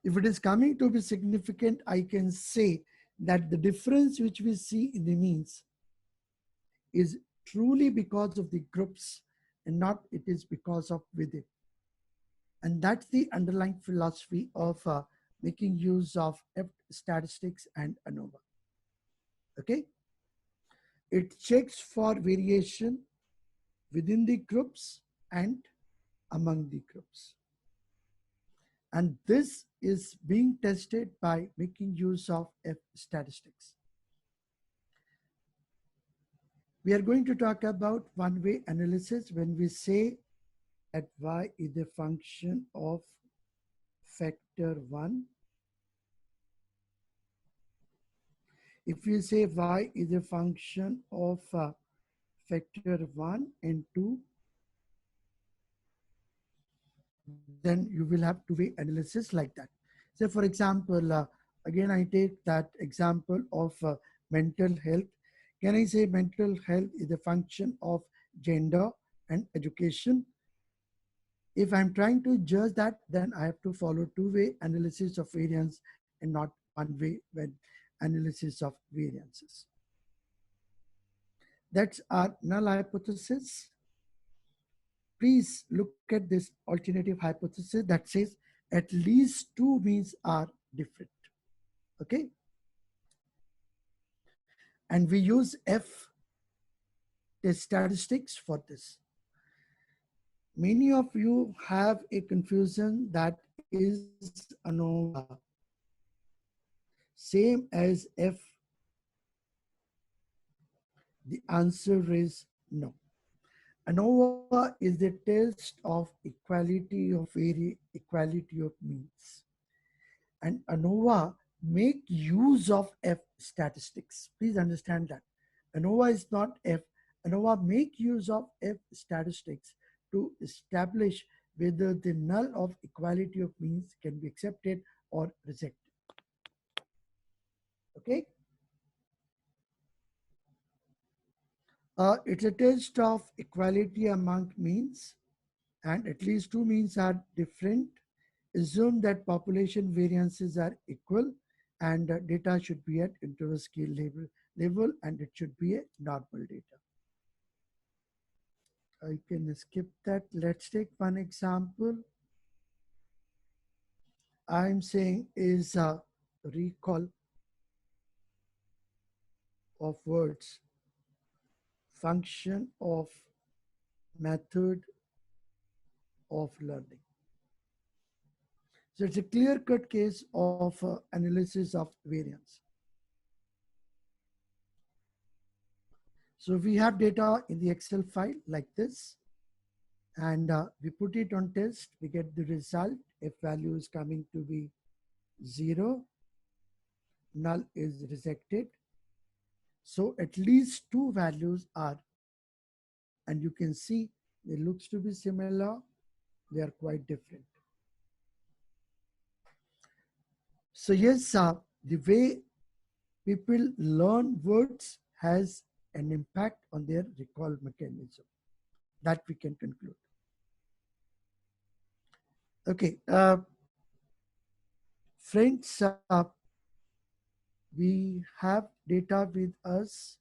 If it is coming to be significant, I can say that the difference which we see in the means is truly because of the groups and not it is because of within. And that's the underlying philosophy of making use of F statistics and ANOVA. Okay? It checks for variation within the groups and among the groups. And this is being tested by making use of F statistics. We are going to talk about one-way analysis when we say that y is a function of factor 1. If you say y is a function of factor 1 and 2, then you will have two-way analysis like that. So for example, again, I take that example of mental health. Can I say mental health is a function of gender and education? If I'm trying to judge that, then I have to follow two-way analysis of variance and not one-way analysis of variances. That's our null hypothesis. Please look at this alternative hypothesis that says at least two means are different. Okay? And we use F test statistics for this. Many of you have a confusion that is ANOVA same as F. The answer is no. ANOVA is the test of equality of equality of means. And ANOVA make use of F statistics. Please understand that. ANOVA is not F. ANOVA make use of F statistics to establish whether the null of equality of means can be accepted or rejected. Okay? It's a test of equality among means, and at least two means are different. Assume that population variances are equal, and data should be at interval scale level, and it should be a normal data. I can skip that. Let's take one example. I'm saying is a recall of words, function of method of learning. So it's a clear-cut case of analysis of variance. So we have data in the Excel file like this, and we put it on test, we get the result. If value is coming to be 0, null is rejected. So at least two values are, and you can see it looks to be similar, they are quite different. So yes, the way people learn words has an impact on their recall mechanism. That we can conclude. Okay, friends, we have data with us.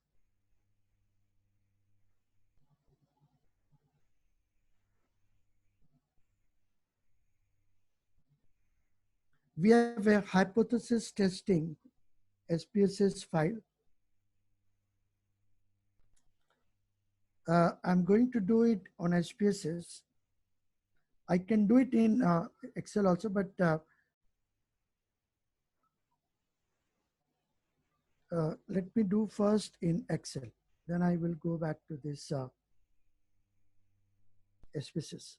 We have a hypothesis testing SPSS file. I'm going to do it on SPSS. I can do it in Excel also, but let me do first in Excel. Then I will go back to this SPSS.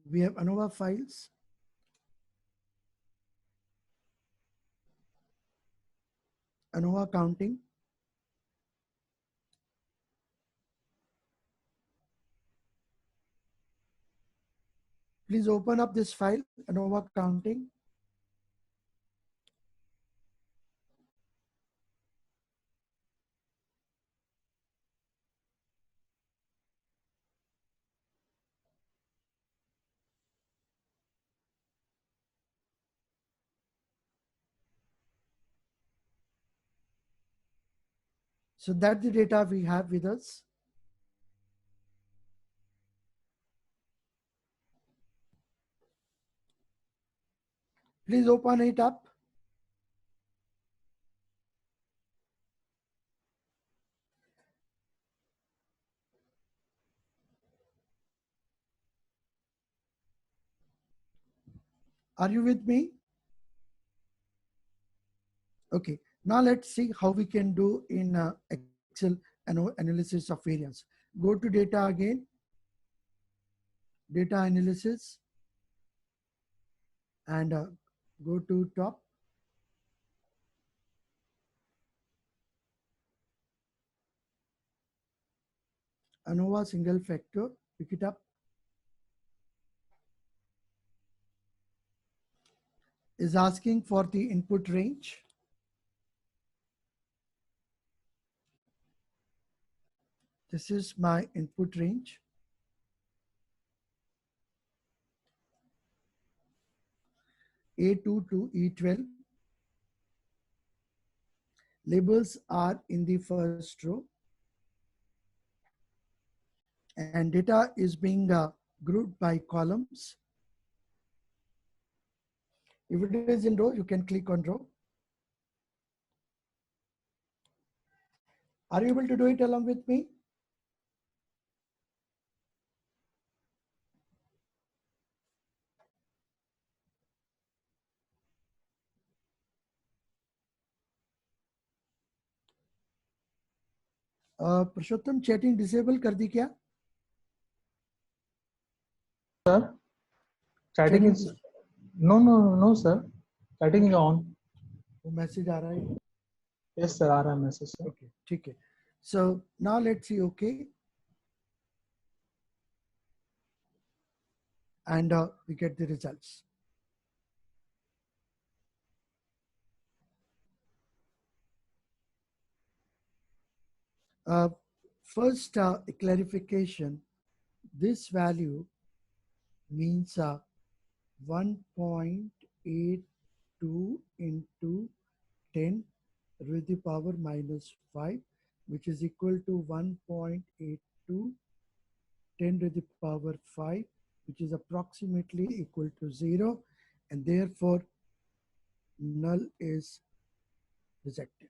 We have ANOVA files. ANOVA counting. Please open up this file, ANOVA counting. So that's the data we have with us. Please open it up. Are you with me? Okay, now let's see how we can do in Excel analysis of variance. Go to data again, data analysis, and go to top. ANOVA single factor, pick it up. Is asking for the input range. This is my input range. A2 to E12. Labels are in the first row. And data is being grouped by columns. If it is in row, you can click on row. Are you able to do it along with me? Purushottam chatting disable कर दी क्या? Sir, chatting is no sir. Chatting is on. वो message आ रहा है. Yes sir, आ रहा है message sir. Okay, ठीक है. So now let's see. Okay, and we get the results. First clarification, this value means 1.82 into 10 with the power minus 5, which is equal to 1.82 10 to the power 5, which is approximately equal to 0, and therefore null is rejected.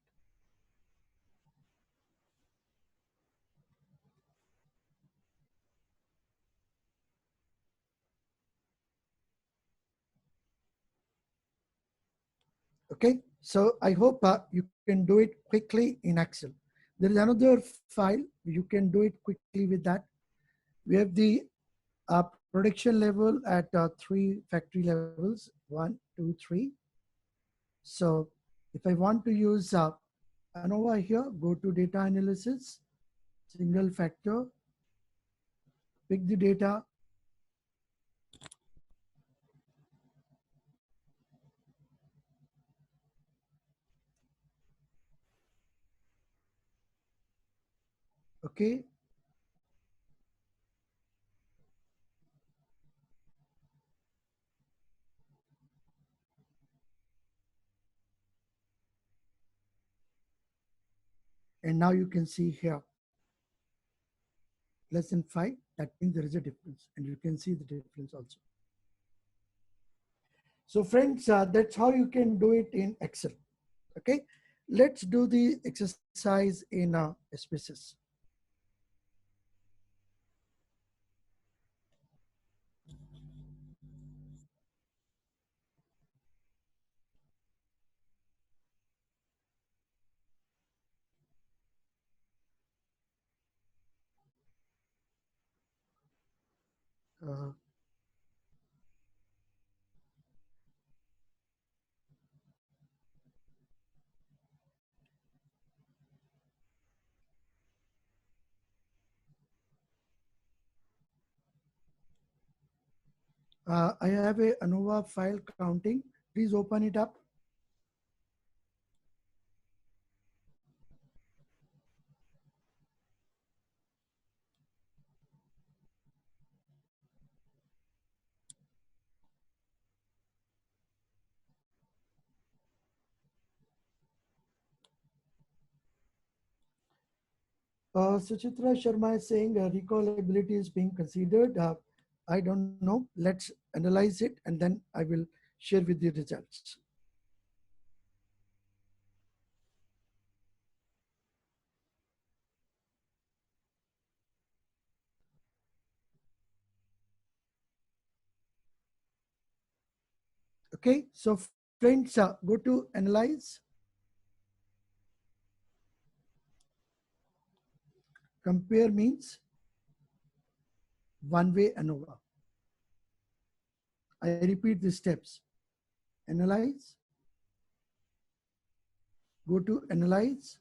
Okay, so I hope you can do it quickly in Excel. There is another file, you can do it quickly with that. We have the production level at 3 factory levels, 1, 2, 3. So if I want to use ANOVA here, go to data analysis, single factor, pick the data, okay. And now you can see here, less than 5, that means there is a difference, and you can see the difference also. So friends, that's how you can do it in Excel, okay? Let's do the exercise in spaces. Uh, I have a ANOVA file counting. Please open it up. Suchitra Sharma is saying recallability is being considered. I don't know. Let's analyze it and then I will share with the results. Okay, so friends, go to analyze. Compare means one-way ANOVA. I repeat the steps. Analyze. Go to analyze.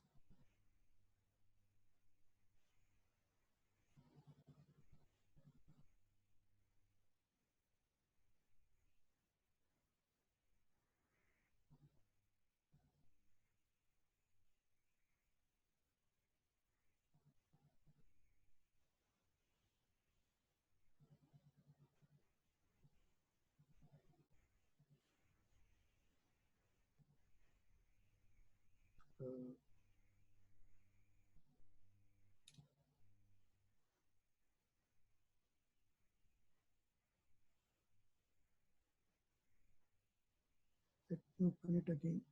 Uh, Let me open it again.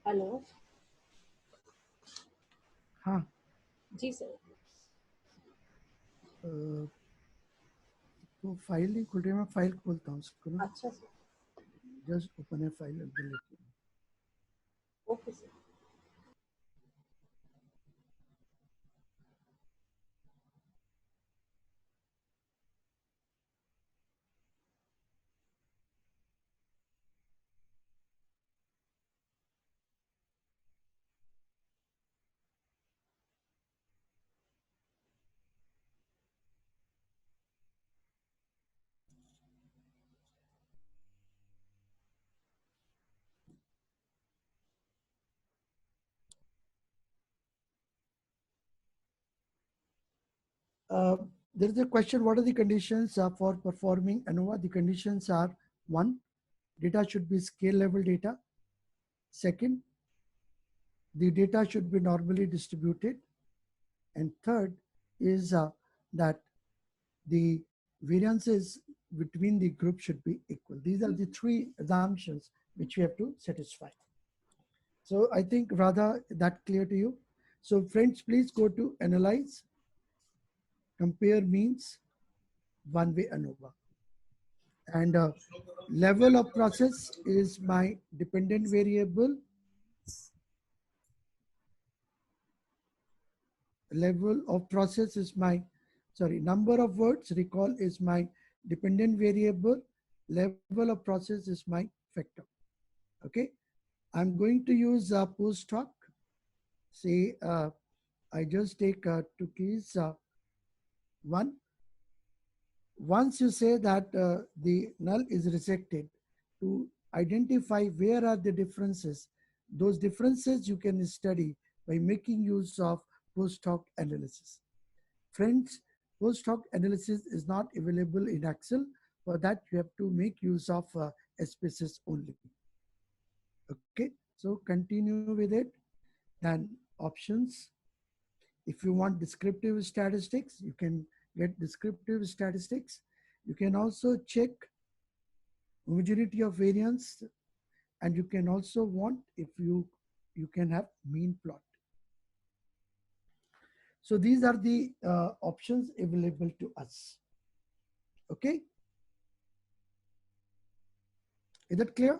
Hello हाँ, जी sir तो file नहीं खुल रही, मैं file खोलता हूँ उसको ना. अच्छा sir Just open a file and then let you know. Okay sir There is a question, what are the conditions for performing ANOVA? The conditions are: one, data should be scale level data. Second, the data should be normally distributed. And third is that the variances between the groups should be equal. These are the three assumptions which we have to satisfy. So I think Radha, that clear to you? So friends, please go to analyze. Compare means one-way ANOVA. And level of process is my dependent variable. level of process is my, sorry, number of words recall is my dependent variable, level of process is my vector. Okay, I'm going to use post hoc. Say I just take two keys, one. Once you say that the null is rejected, to identify where are the differences, those differences you can study by making use of post hoc analysis. Friends, post hoc analysis is not available in Excel. For that, you have to make use of SPSS only. Okay, so continue with it. Then options. If you want descriptive statistics, you can get descriptive statistics. You can also check homogeneity of variance, and you can also want, if you can have mean plot. So these are the options available to us. Okay, is that clear?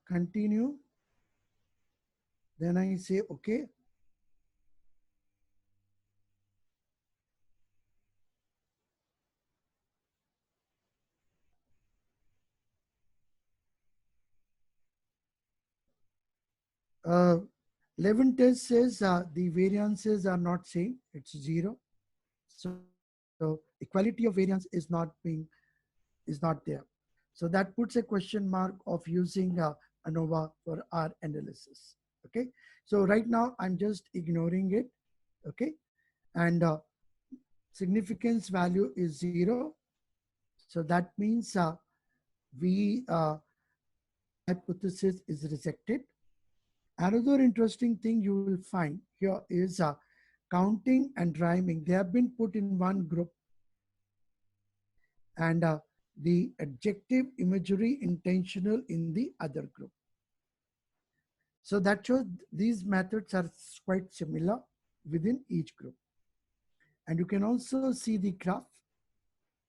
Continue. Then I say okay. Uh, Levin test says the variances are not same, it's 0. So equality of variance is not there. So that puts a question mark of using ANOVA for our analysis. Okay, so right now I'm just ignoring it. Okay, and significance value is 0. So that means we hypothesis is rejected. Another interesting thing you will find here is counting and rhyming. They have been put in one group, and the adjective imagery intentional in the other group. So that shows these methods are quite similar within each group. And you can also see the graph,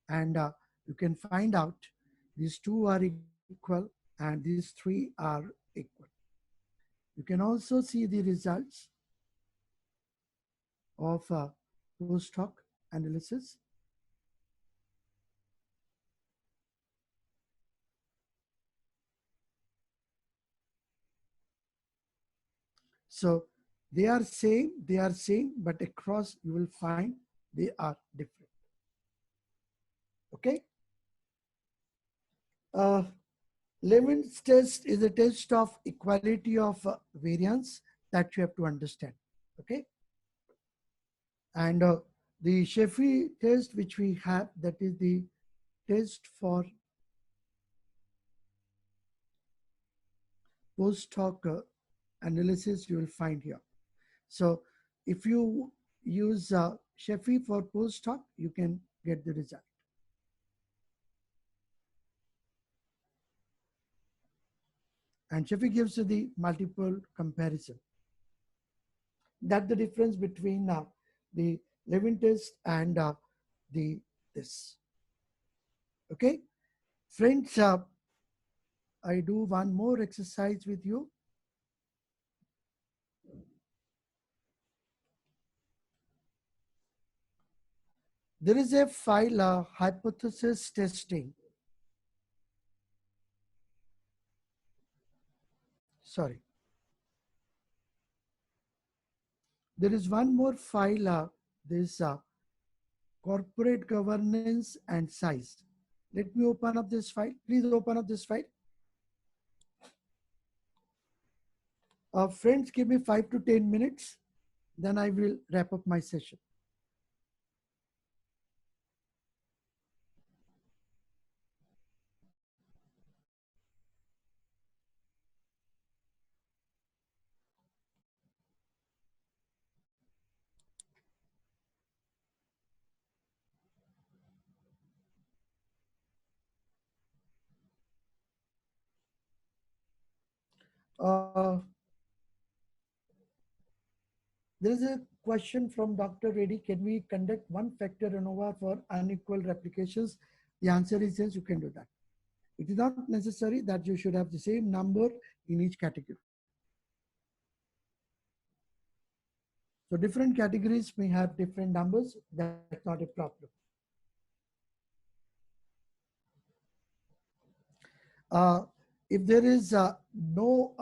and you can find out these two are equal and these three are equal. You can also see the results of post hoc analysis. So they are same, but across you will find they are different. Okay. Levin's test is a test of equality of variance that you have to understand. Okay. And the Sheffey test, which we have, that is the test for post hoc analysis you will find here. So if you use Sheffey for post hoc, you can get the result. And Sheffey gives you the multiple comparison. That's the difference between the Levin test and this. Okay, friends, I do one more exercise with you. There is a file, hypothesis testing. Sorry. There is one more file, this corporate governance and size. Let me open up this file. Please open up this file. Friends, give me 5 to 10 minutes. Then I will wrap up my session. There is a question from Dr. Reddy. Can we conduct one factor ANOVA for unequal replications? The answer is yes, you can do that. It is not necessary that you should have the same number in each category. So different categories may have different numbers. That's not a problem. Uh, if there is no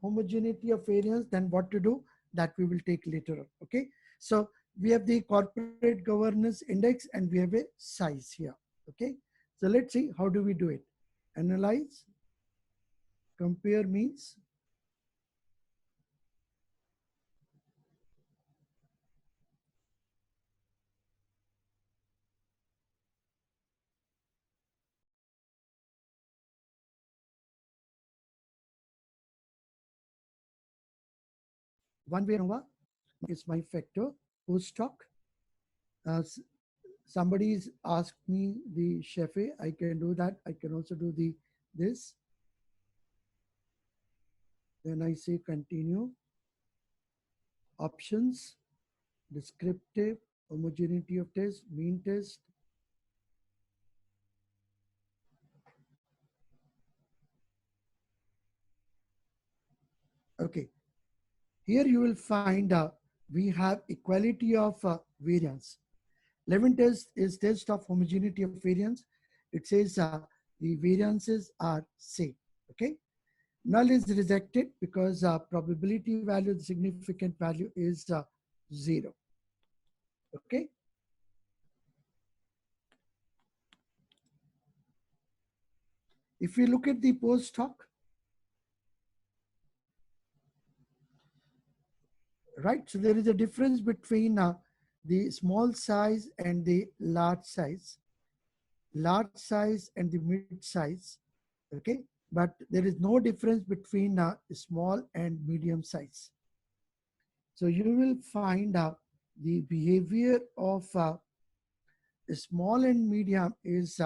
homogeneity of variance, then what to do? That we will take later on. Okay. So we have the corporate governance index and we have a size here. Okay. So let's see how do we do it. Analyze, compare means. One way ANOVA is my factor post hoc. Somebody's asked me the Shefe, I can do that. I can also do the this. Then I say continue. Options, descriptive, homogeneity of test, mean test. Okay. Here you will find we have equality of variance. 11 test is test of homogeneity of variance. It says the variances are same. Okay. Null is rejected because probability value, the significant value is 0. Okay. If we look at the post hoc, right? So there is a difference between the small size and the large size and the mid size. Okay. But there is no difference between small and medium size. So you will find the behavior of small and medium is,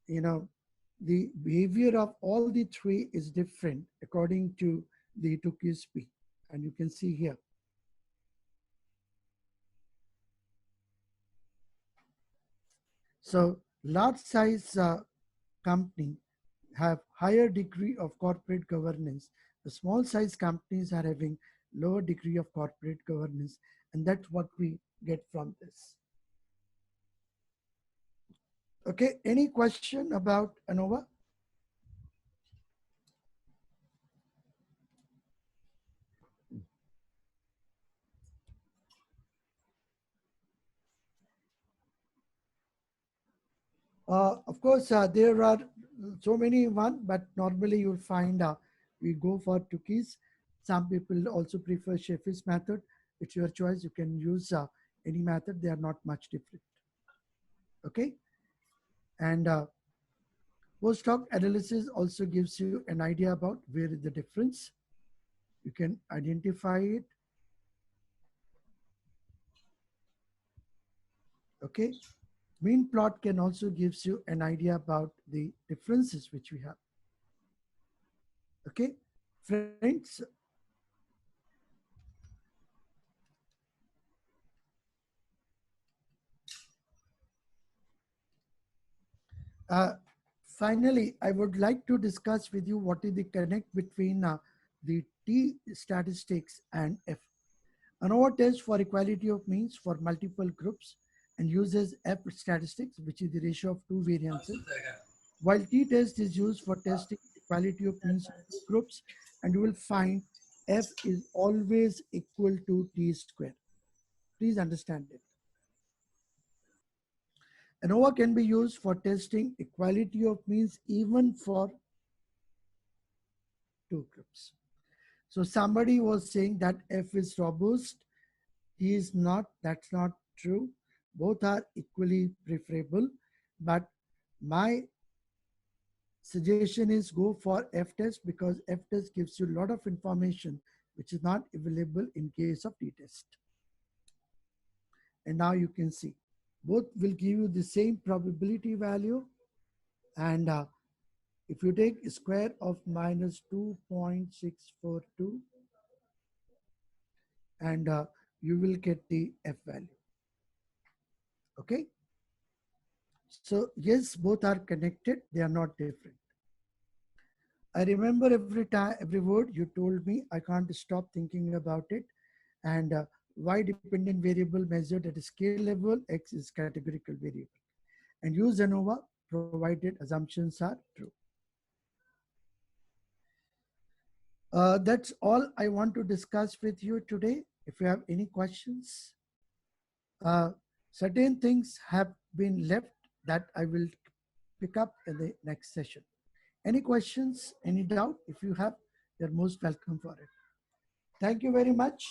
the behavior of all the three is different according to the Tukey-Spee. And you can see here. So large size company have higher degree of corporate governance. The small size companies are having lower degree of corporate governance. And that's what we get from this. Okay, any question about ANOVA? Of course, there are so many one, but normally you'll find we go for Tukey's. Some people also prefer Sheffie's method. It's your choice. You can use any method. They are not much different. Okay. And post hoc analysis also gives you an idea about where is the difference. You can identify it. Okay. Mean plot can also gives you an idea about the differences which we have. Okay, friends. Finally, I would like to discuss with you what is the connect between the T statistics and F. ANOVA test for equality of means for multiple groups and uses F statistics, which is the ratio of two variances, while T test is used for testing equality of means of two groups, and you will find F is always equal to T square. Please understand it. ANOVA can be used for testing equality of means even for two groups. So somebody was saying that F is robust. He is not. That's not true. Both are equally preferable. But my suggestion is go for F test because F test gives you a lot of information which is not available in case of T test. And now you can see both will give you the same probability value. And if you take square of minus 2.642 and you will get the F value. Okay. So yes, both are connected. They are not different. I remember every time, every word you told me, I can't stop thinking about it. And Y dependent variable measured at a scale level, X is categorical variable. And use ANOVA provided assumptions are true. That's all I want to discuss with you today. If you have any questions, certain things have been left that I will pick up in the next session. Any questions, any doubt? If you have, you're most welcome for it. Thank you very much.